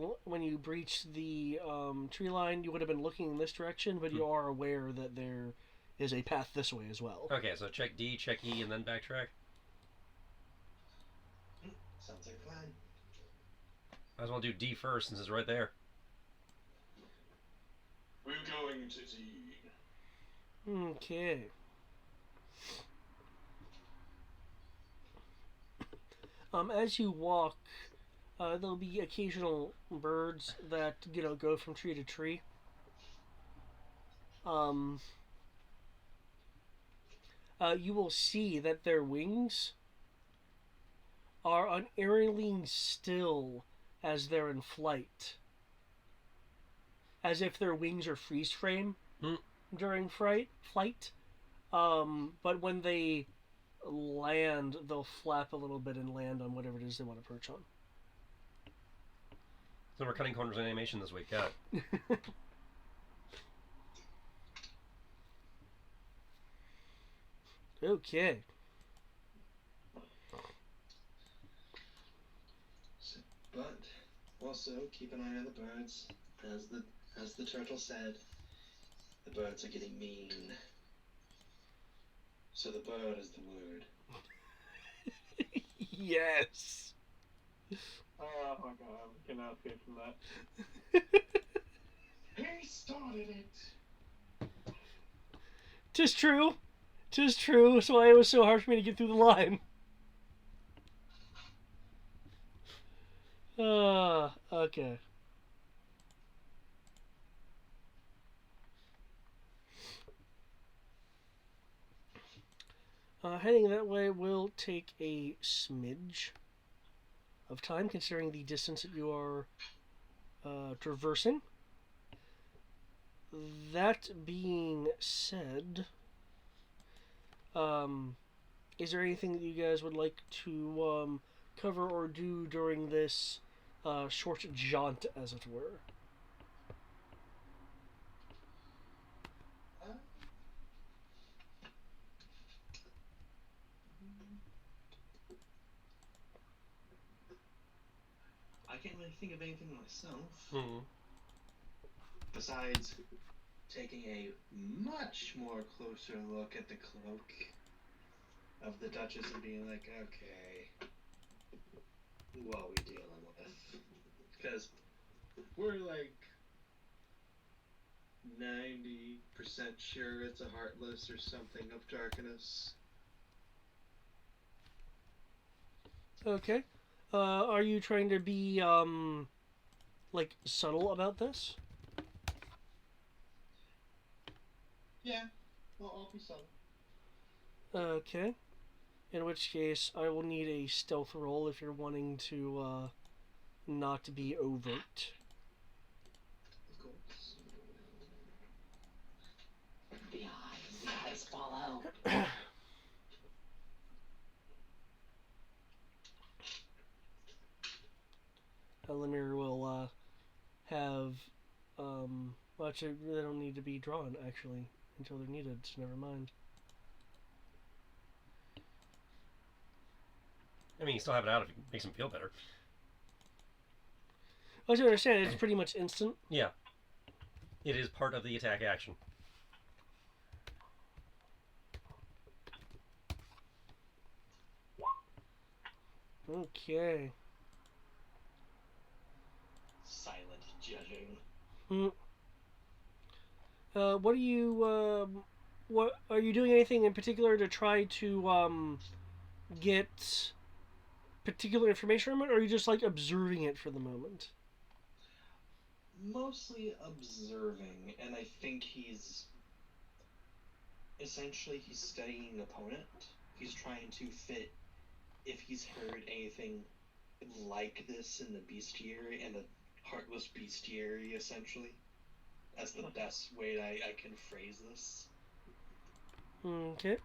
tree line, you would have been looking in this direction, but you are aware that there is a path this way as well. Okay, so check D, check E, and then backtrack. Sounds like a plan. Might as well do D first since it's right there. We're going to D. Okay. As you walk, there'll be occasional birds that go from tree to tree. You will see that their wings are unerringly still as they're in flight, as if their wings are freeze frame during flight. But when they land, they'll flap a little bit and land on whatever it is they want to perch on. So we're cutting corners in animation this week, got it. Okay. But also keep an eye on the birds. As the turtle said, the birds are getting mean. So the bird is the word. Yes. Oh my god, I cannot escape from that. He started it. 'Tis true. 'Tis true. That's why it was so hard for me to get through the line. Okay. Heading that way will take a smidge of time, considering the distance that you are traversing. That being said, is there anything that you guys would like to cover or do during this short jaunt, as it were? I can't really think of anything myself. Mm-hmm. Besides taking a much more closer look at the cloak of the Duchess and being like, okay, what are we dealing with? Because we're like 90% sure it's a Heartless or something of darkness. Okay. Are you trying to be, like, subtle about this? Yeah, I'll be subtle. Okay. In which case, I will need a stealth roll if you're wanting to, not be overt. Of course. The eyes follow. Elimir will, have, well, actually, they don't need to be drawn, actually, until they're needed, so never mind. I mean, you still have it out if it makes him feel better. As you understand, it's pretty much instant. Yeah. It is part of the attack action. Okay. Silent judging. What are you, what, are you doing anything in particular to try to, get particular information from it, or are you just, like, observing it for the moment? Mostly observing, and I think he's studying opponent. He's trying to fit if he's heard anything like this in the bestiary, and the Heartless bestiary, essentially. That's the best way I can phrase this. Okay.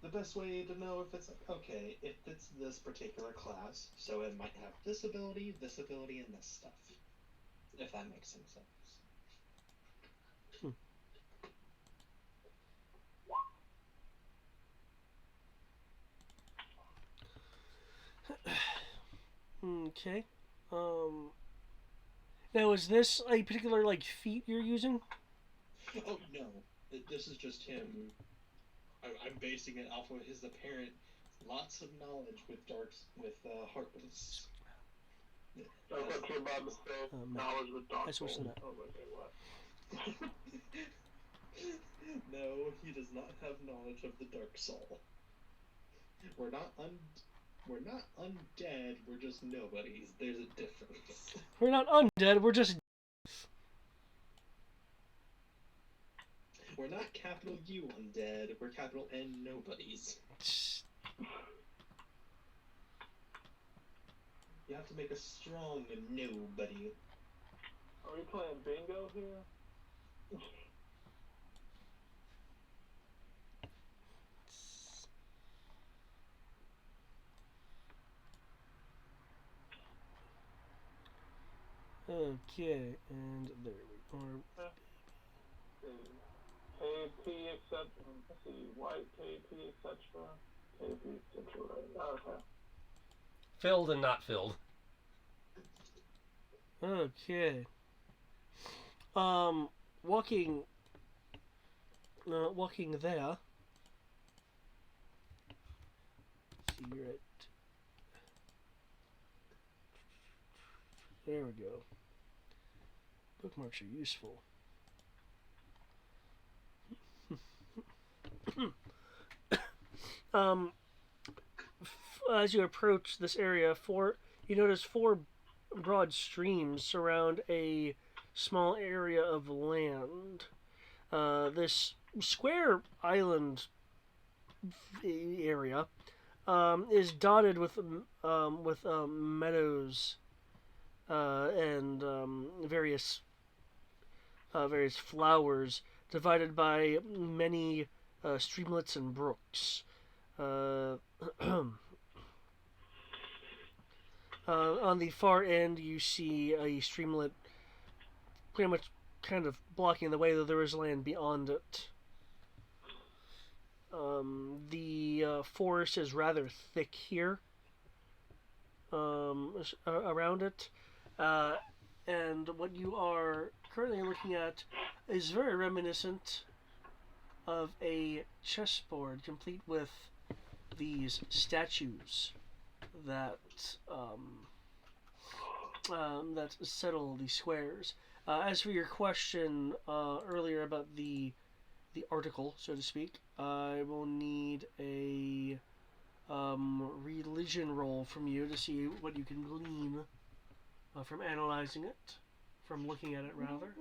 The best way to know if it's like, okay, if it's this particular class, so it might have this ability, and this stuff. If that makes some sense. Okay. Now, is this a particular, like, feat you're using? Oh, no. This is just him. I'm basing it off of his apparent lots of knowledge with Heartless. I thought you were about to say knowledge with Dark I switched Souls. to that. I was like, hey, what? No, he does not have knowledge of the Dark Soul. We're not undead, we're just nobodies. There's a difference. We're not undead, we're just... We're not capital U undead, we're capital N nobodies. You have to make a strong nobody. Are we playing bingo here? Okay, and there we are. KP except, let's see, white KP etc. KP etc. Right? Okay. Filled and not filled. Okay. Walking there. See, you're at... There we go. Bookmarks are useful. As you approach this area, you notice four broad streams surround a small area of land. This square island area is dotted with meadows and various flowers, divided by many streamlets and brooks. On the far end, you see a streamlet pretty much kind of blocking the way, though there is land beyond it. The forest is rather thick here around it. And what you are currently looking at is very reminiscent of a chessboard, complete with these statues that settle the squares. As for your question earlier about the article, so to speak, I will need a religion roll from you to see what you can glean from analyzing it, from looking at it rather.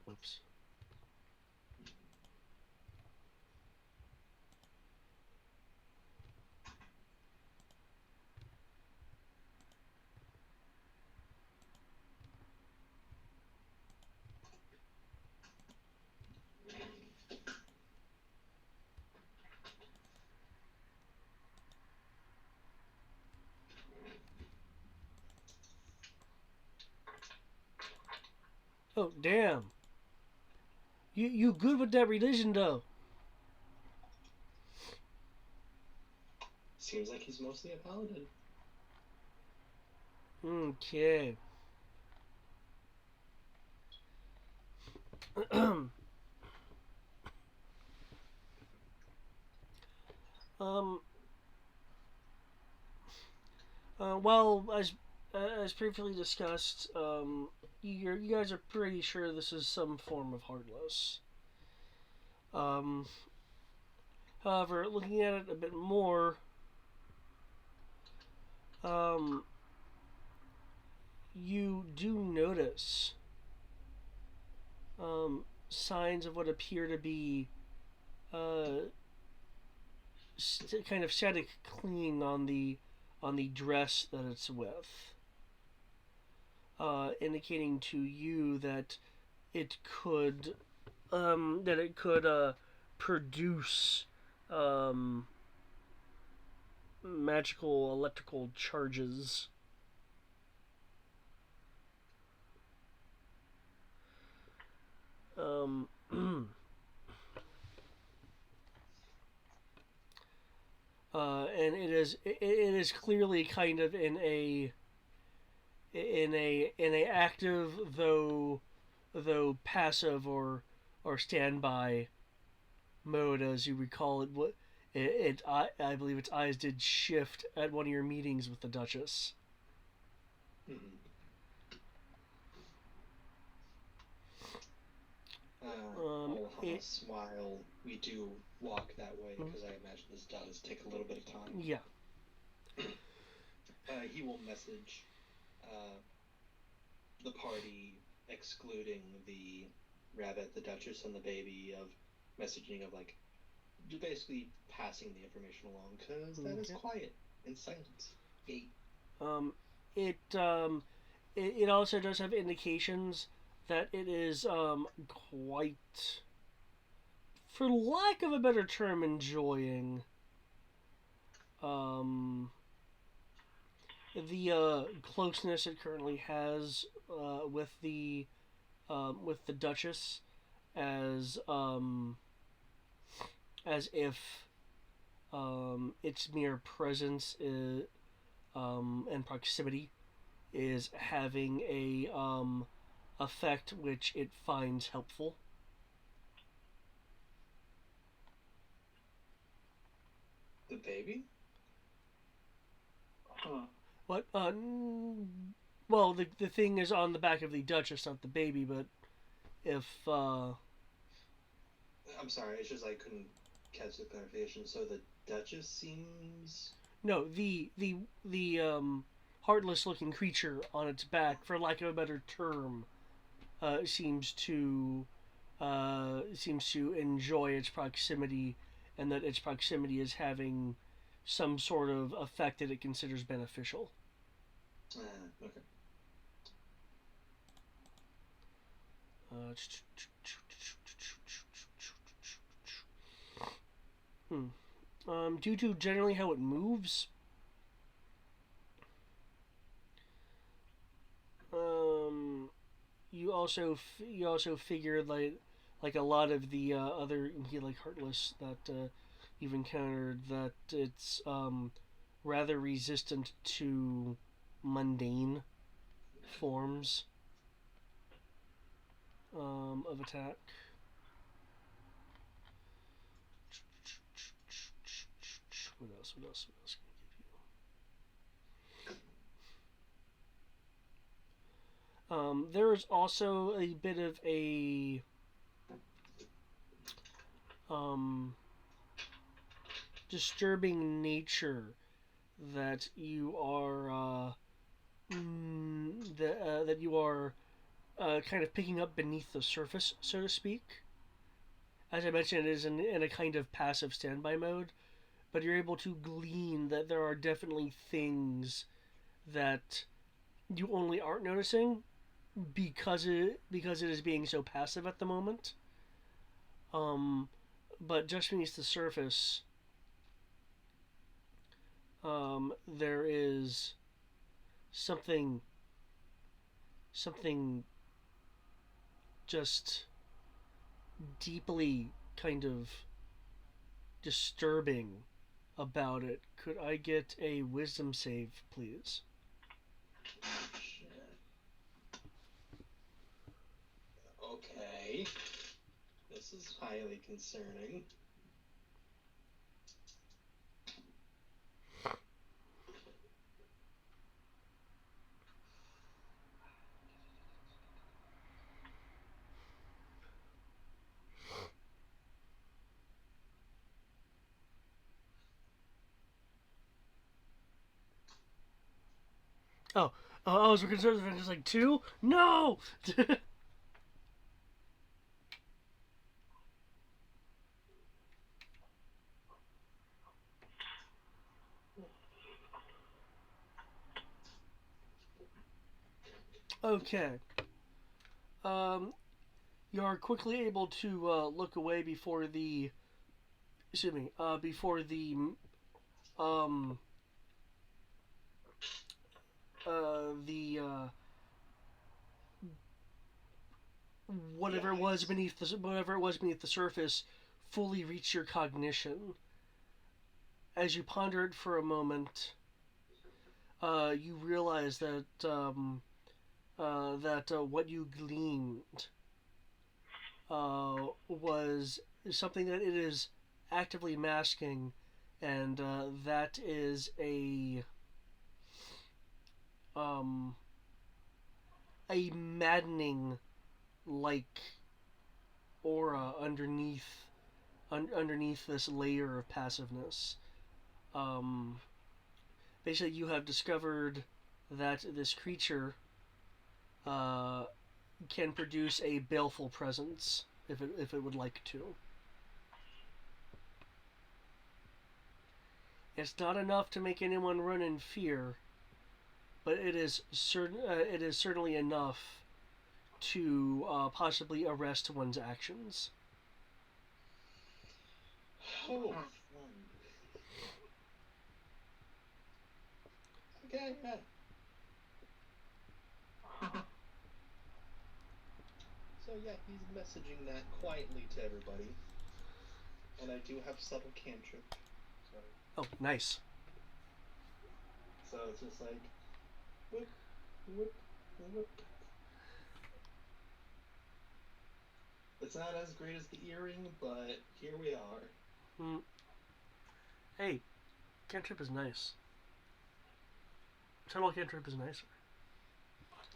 Whoops. Oh, damn. You good with that religion, though. Seems like he's mostly a paladin. Okay. um. Well, as previously discussed, you guys are pretty sure this is some form of heartless. Um. However, looking at it a bit more, you do notice signs of what appear to be kind of static cleaning on the dress that it's with, indicating to you that it could produce magical electrical charges. And it is clearly kind of in a active though passive or standby mode, as you recall it. I believe its eyes did shift at one of your meetings with the Duchess. Mm-hmm. While we do walk that way, because I imagine this does take a little bit of time. Yeah. He will message the party, excluding the rabbit, the Duchess, and the baby, of messaging of like basically passing the information along, because that is quiet and silent. Yay. It also does have indications that it is quite, for lack of a better term, enjoying the closeness it currently has with the Duchess, as if its mere presence and proximity is having a effect which it finds helpful. The baby? Huh. What? Well, the thing is on the back of the Duchess, not the baby. But if I'm sorry, it's just I couldn't catch the clarification. So the Duchess seems... No, the heartless looking creature on its back, for lack of a better term, seems to enjoy its proximity, and that its proximity is having some sort of effect that it considers beneficial. Okay. Due to generally how it moves, you you also figured like a lot of the other like Heartless that you've encountered, that it's rather resistant to mundane forms of attack. What else? What else? What else can I give you? There is also a bit of a disturbing nature that you are that you are kind of picking up beneath the surface, so to speak. As I mentioned, it is in a kind of passive standby mode, but you're able to glean that there are definitely things that you only aren't noticing because it is being so passive at the moment. But just beneath the surface, there is something just deeply kind of disturbing about it. Could I get a wisdom save, please? Okay. This is highly concerning. Oh, I was concerned if it was just like 2. No. Okay. You're quickly able to look away before the. Excuse me. Before the. Um. The. Whatever it was beneath the surface, fully reach your cognition. As you ponder it for a moment, you realize that what you gleaned was something that it is actively masking, and that is a maddening like aura underneath this layer of passiveness. Basically, you have discovered that this creature can produce a baleful presence if it would like to. It's not enough to make anyone run in fear, but it is certainly enough to possibly arrest one's actions. Oh, fun. Okay, yeah. So yeah, he's messaging that quietly to everybody. And I do have subtle cantrip. So, Oh, nice. so it's just like whoop, whoop, whoop. It's not as great as the earring, but here we are. Hey, cantrip is nice. Subtle cantrip is nicer.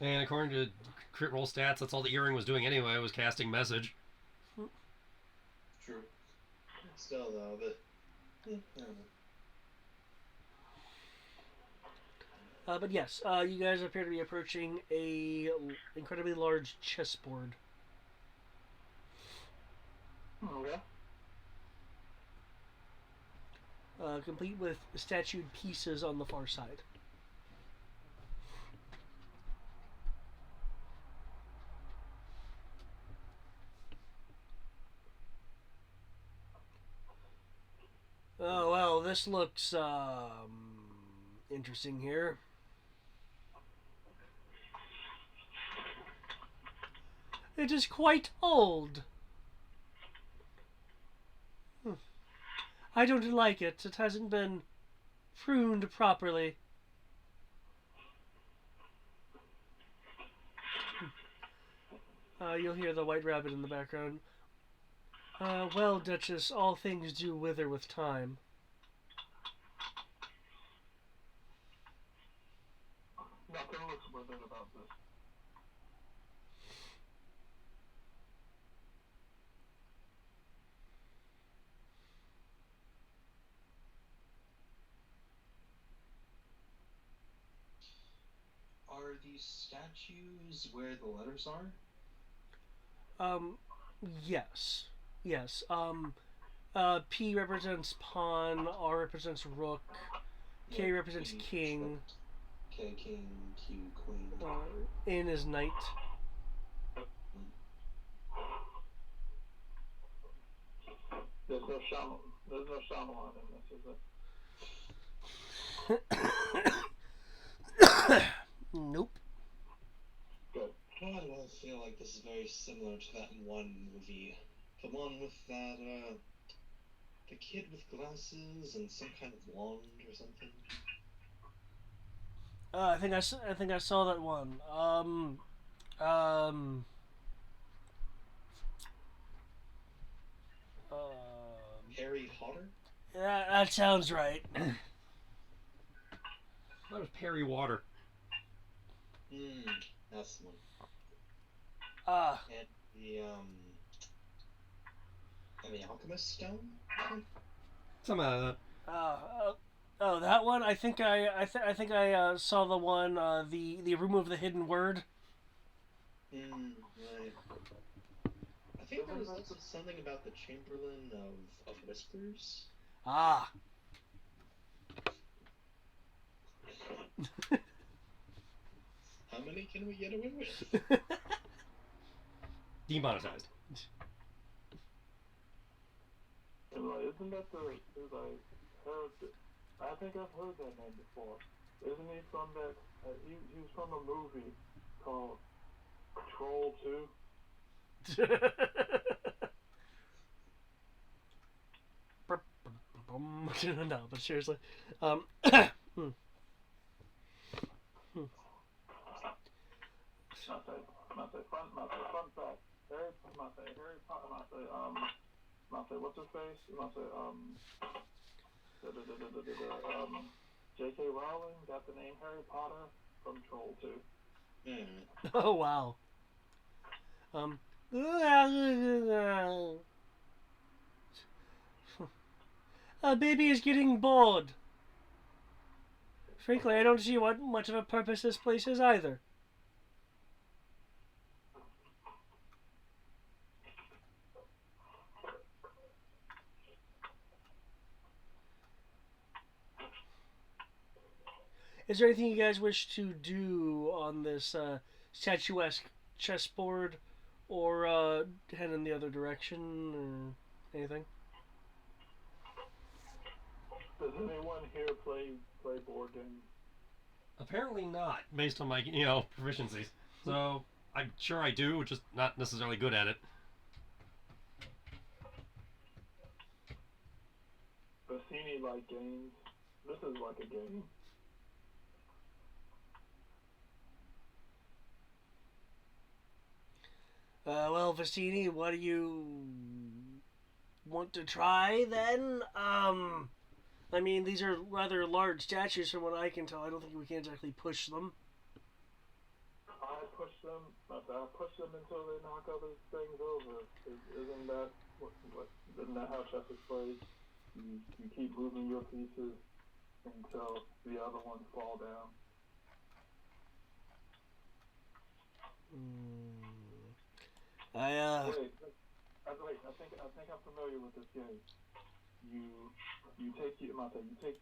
And according to crit roll stats, that's all the earring was doing anyway, was casting message. True. Still though, but I don't know. But yes, you guys appear to be approaching a incredibly large chessboard. Oh yeah. Complete with statued pieces on the far side. Oh, well, this looks interesting here. It is quite old. I don't like it. It hasn't been pruned properly. You'll hear the White Rabbit in the background. Well, Duchess, all things do wither with time. Nothing looks withered about this. Are these statues where the letters are? Yes. Yes. P represents pawn, R represents rook, K represents P, king, K, king, Q, queen. N is knight. There's no Shyamalan in this, is it? Nope. Good. Why do I feel like this is very similar to that one movie? The one with that, the kid with glasses and some kind of wand or something? I think I saw that one. Harry Potter? Yeah, that sounds right. That was Perry Water. That's the one. And the Alchemist Stone? Some Oh, that one. I think I saw the one. The Room of the Hidden Word. Right. I think there was also something about the Chamberlain of Whispers. Ah. How many can we get away with? demonetized. Isn't that I think I've heard that name before. Isn't he from that? He was from a movie called Troll 2. No, but seriously. Fun fact. Harry Potter, what's his face? J.K. Rowling got the name Harry Potter from Troll 2. Oh wow. Baby is getting bored. Frankly, I don't see what much of a purpose this place is either. Is there anything you guys wish to do on this statuesque chessboard, or head in the other direction, or anything? Does anyone here play board games? Apparently not, based on my proficiencies. So I'm sure I do, just not necessarily good at it. Bassini like games. This is like a game. Well, Vestini, what do you want to try then? I mean, these are rather large statues from what I can tell. I don't think we can exactly push them. I push them until they knock other things over. Isn't that how chess is played? You keep moving your pieces until the other ones fall down. Wait, I think I'm familiar with this game. You take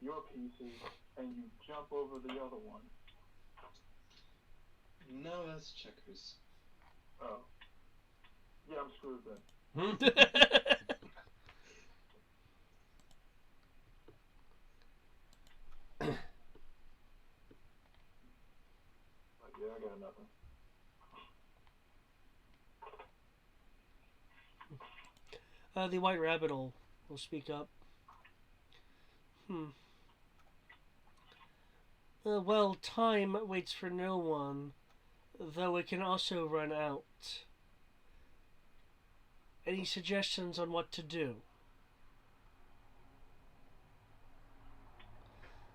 your pieces and you jump over the other one. No, that's checkers. Oh. Yeah, I'm screwed then. Yeah, I got nothing. The White Rabbit will speak up. Well, time waits for no one, though it can also run out. Any suggestions on what to do?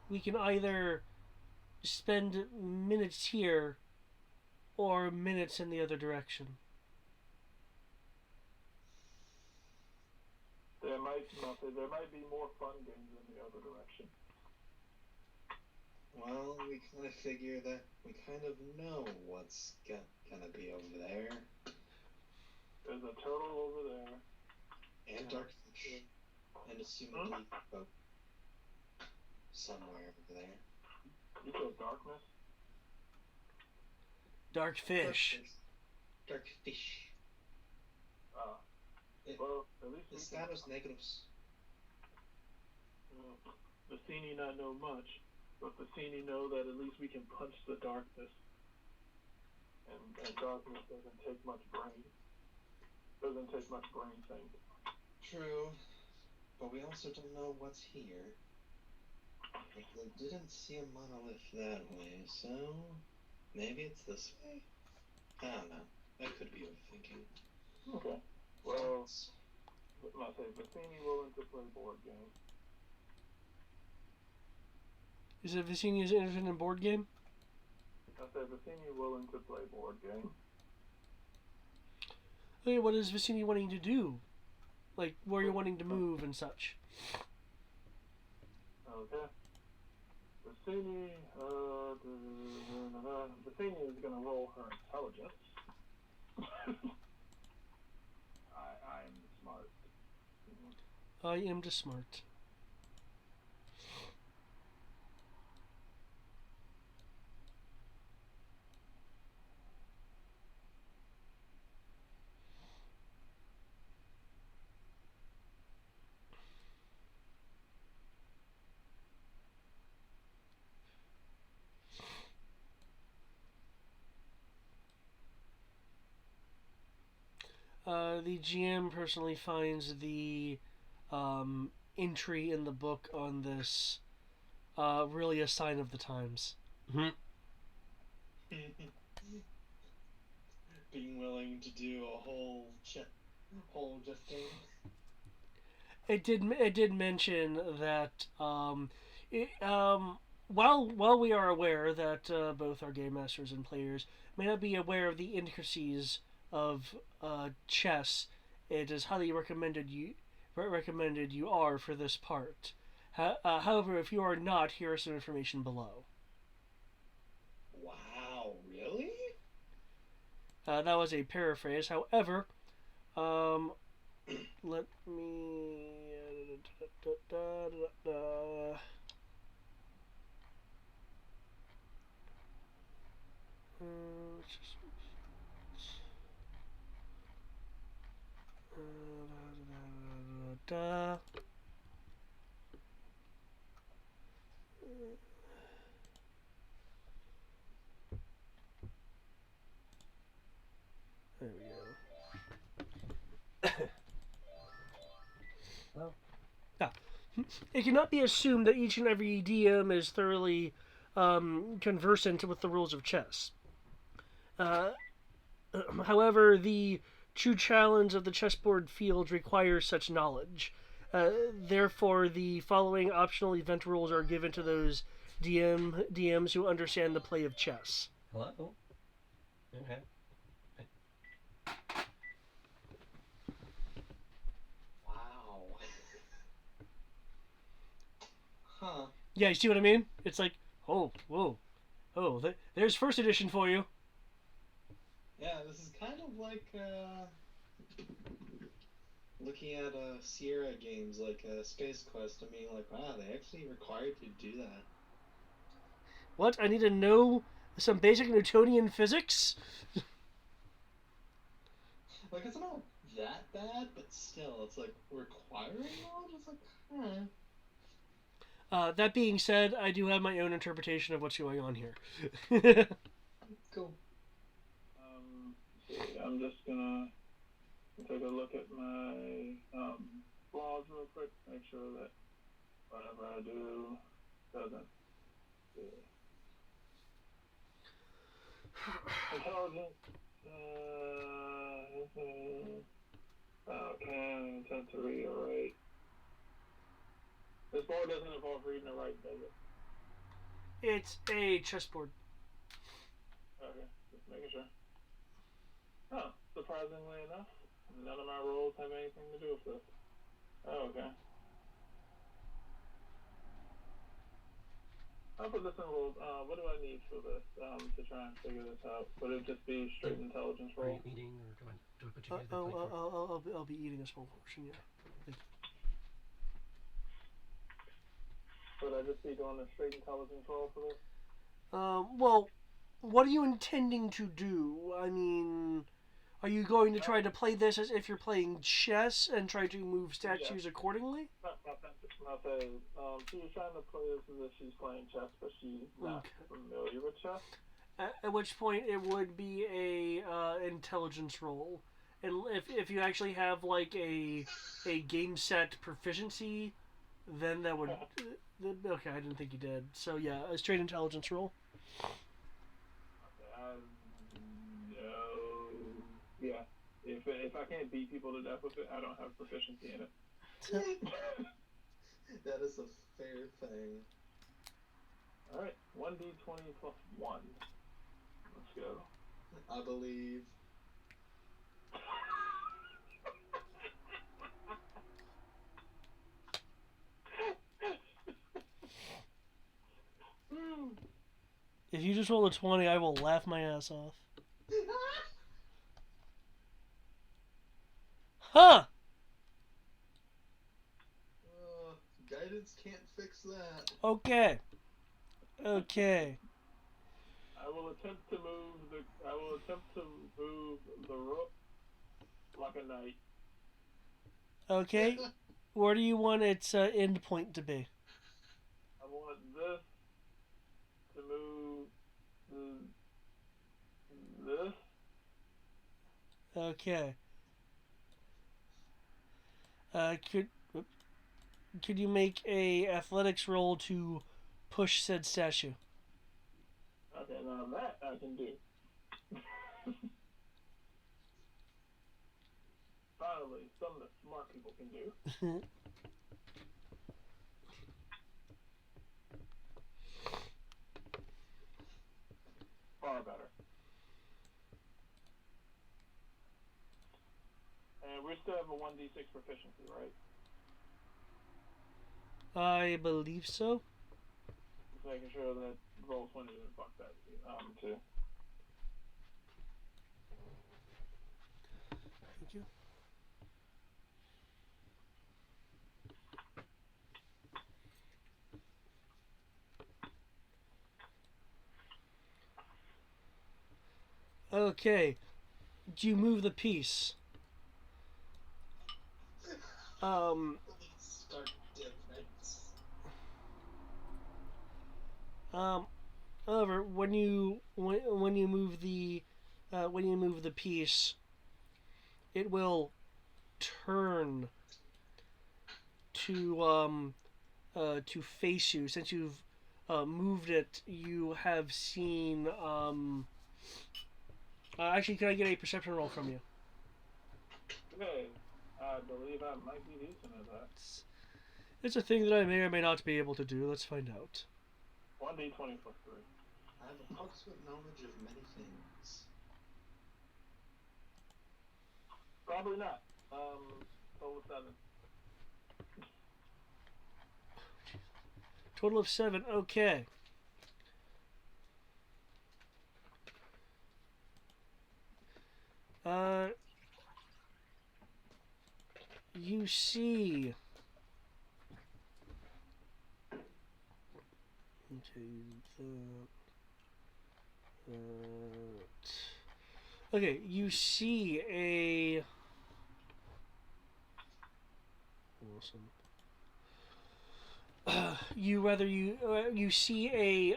We can either spend minutes here or minutes in the other direction. There might be more fun games in the other direction. Well, we kind of figure that we kind of know what's gonna be over there. There's a turtle over there. And Darkfish. And assumedly boat. Somewhere over there. You said darkness? Dark fish. Darkfish. Well, at least Estados negros. Vicini not know much, but Vicini know that at least we can punch the darkness. And darkness doesn't take much brain. Doesn't take much brain thing. True. But we also don't know what's here. But we didn't see a monolith that way, so maybe it's this way? I don't know. That could be overthinking. Okay. Well, I say Vicini willing to play board game. Is it Vicini's interested in board game? I say Vicini willing to play board game. Okay, what is Vicini wanting to do? Like, where you're wanting to move and such? Okay. Vicini is gonna roll her intelligence. I'm smart. I am just smart. The GM personally finds the entry in the book on this really a sign of the times. Being willing to do a whole just game. It did mention that while we are aware that both our game masters and players may not be aware of the intricacies of chess, it is highly recommended you are for this part. However, if you are not, here is some information below. Wow, really? That was a paraphrase. However, let me. There we go. It cannot be assumed that each and every DM is thoroughly conversant with the rules of chess. However, the true challenge of the chessboard field requires such knowledge. Therefore, the following optional event rules are given to those DMs who understand the play of chess. Hello? Okay. Wow. Huh. Yeah, you see what I mean? It's like, oh, whoa. Oh, there's first edition for you. Yeah, this is kind of like looking at Sierra games like Space Quest. I mean, like, wow, they actually required you to do that. What? I need to know some basic Newtonian physics? Like, it's not that bad, but still, it's like requiring knowledge. It's like, huh. That being said, I do have my own interpretation of what's going on here. Cool. I'm just gonna take a look at my want to do doesn't do intelligence. Okay, intent to read or write. This board doesn't involve reading or writing, does it? It's a chessboard. Okay, just making sure. Oh, surprisingly enough, none of my rolls have anything to do with this. Oh, okay. I'll put this in roll. What do I need for this to try and figure this out? Would it just be straight intelligence Are you roll? eating, or do I put you guys the plate for? I'll be eating a small portion, yeah. Would I just be doing a straight intelligence roll for this? Well, what are you intending to do? I mean, are you going to try to play this as if you're playing chess and try to move statues accordingly? Not saying. She's trying to play this as if she's playing chess, but she's not familiar with chess. At which point it would be a intelligence roll, and if you actually have like a game set proficiency, then that would. Okay, I didn't think you did. So yeah, a straight intelligence roll. No. Yeah. If I can't beat people to death with it, I don't have proficiency in it. That is a fair thing. Alright, 1d20 plus 1. Let's go. I believe. If you just roll a 20, I will laugh my ass off. Huh! Guidance can't fix that. Okay. Okay. I will attempt to move the rook like a knight. Okay. Where do you want its end point to be? I want this to move this. Okay. Could you make a athletics roll to push said statue? Okay, now that I can do. Finally, something that smart people can do. Far better. And we still have a 1d6 proficiency, right? I believe so. Just making sure that roll 20 didn't fuck that too. Thank you. Okay. Do you move the piece? Stark difference. However, when you move the piece, it will turn to face you. Since you've moved it, you have seen. Actually, can I get a perception roll from you? Okay, I believe I might be decent at that. It's a thing that I may or may not be able to do. Let's find out. 1d20 plus 3. I have approximate knowledge of many things. Probably not. Total 7. Total of 7. Okay. You see. Okay, you see a. Awesome. You see a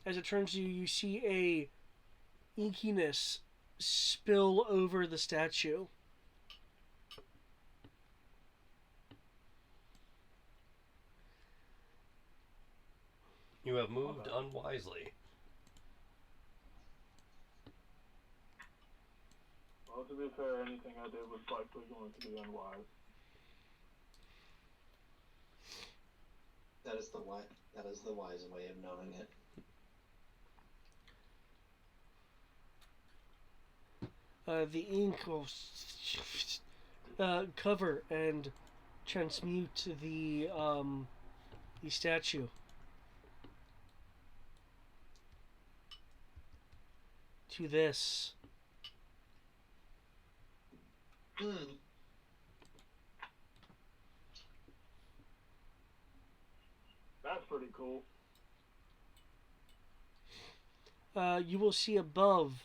as it turns to you, you see a inkiness spill over the statue. You have moved unwisely. Well, to be fair, anything I did was likely going to be unwise. That is the wise way of knowing it. The ink will cover and transmute the statue. To this. That's pretty cool. You will see above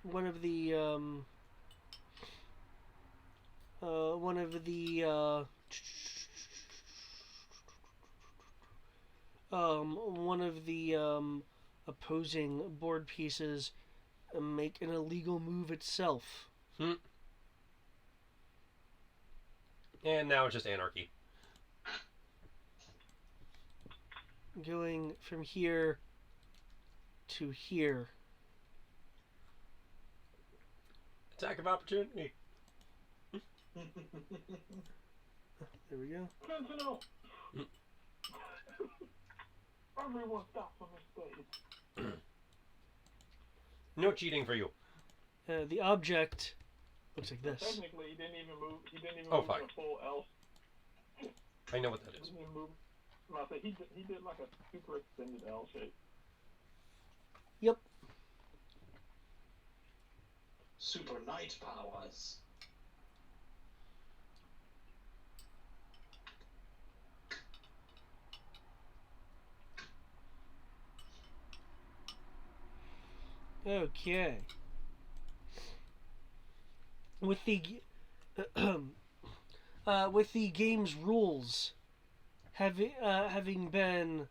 one of the opposing board pieces make an illegal move itself. And now it's just anarchy. Going from here to here. Attack of opportunity. There we go. Sentinel! Everyone stop on this stage. No cheating for you. The object looks like this. Technically, he didn't even move. He didn't even Oh, move fine. in a full L. I know what that He is. didn't even move. He did like a super extended L shape. Yep. Super knight powers. Okay. With the game's rules having been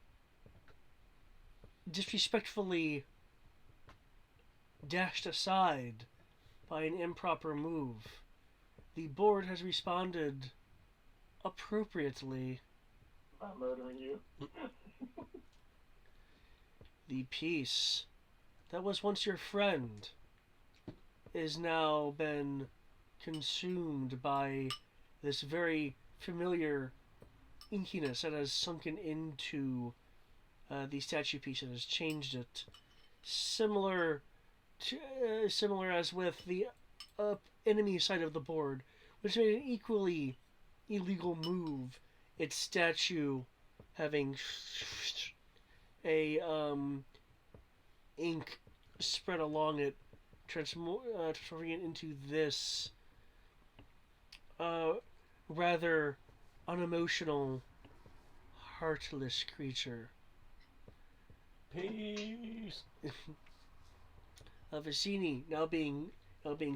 disrespectfully dashed aside by an improper move, the board has responded appropriately. I'm murdering you. The piece that was once your friend is now been consumed by this very familiar inkiness that has sunken into the statue piece and has changed it. Similar as with the enemy side of the board, which made an equally illegal move. Its statue having a ink spread along it, transforming it into this rather unemotional, heartless creature. Peace. Vicini now being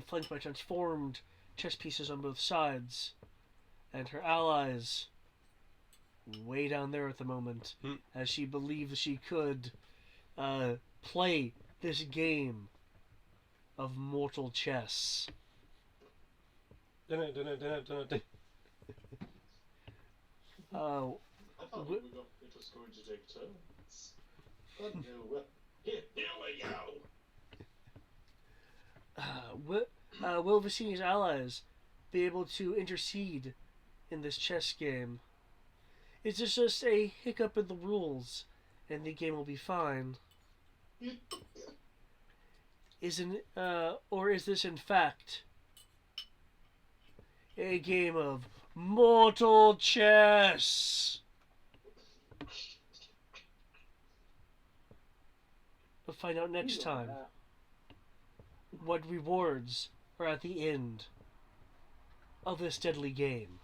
flanked by transformed chess pieces on both sides, and her allies way down there at the moment, as she believes she could play this game of mortal chess. I thought it was going to take turns. But no, here we go. Will Vicini's allies be able to intercede in this chess game? Is this just a hiccup in the rules, and the game will be fine? Or is this in fact a game of mortal chess? We'll find out next time what rewards are at the end of this deadly game.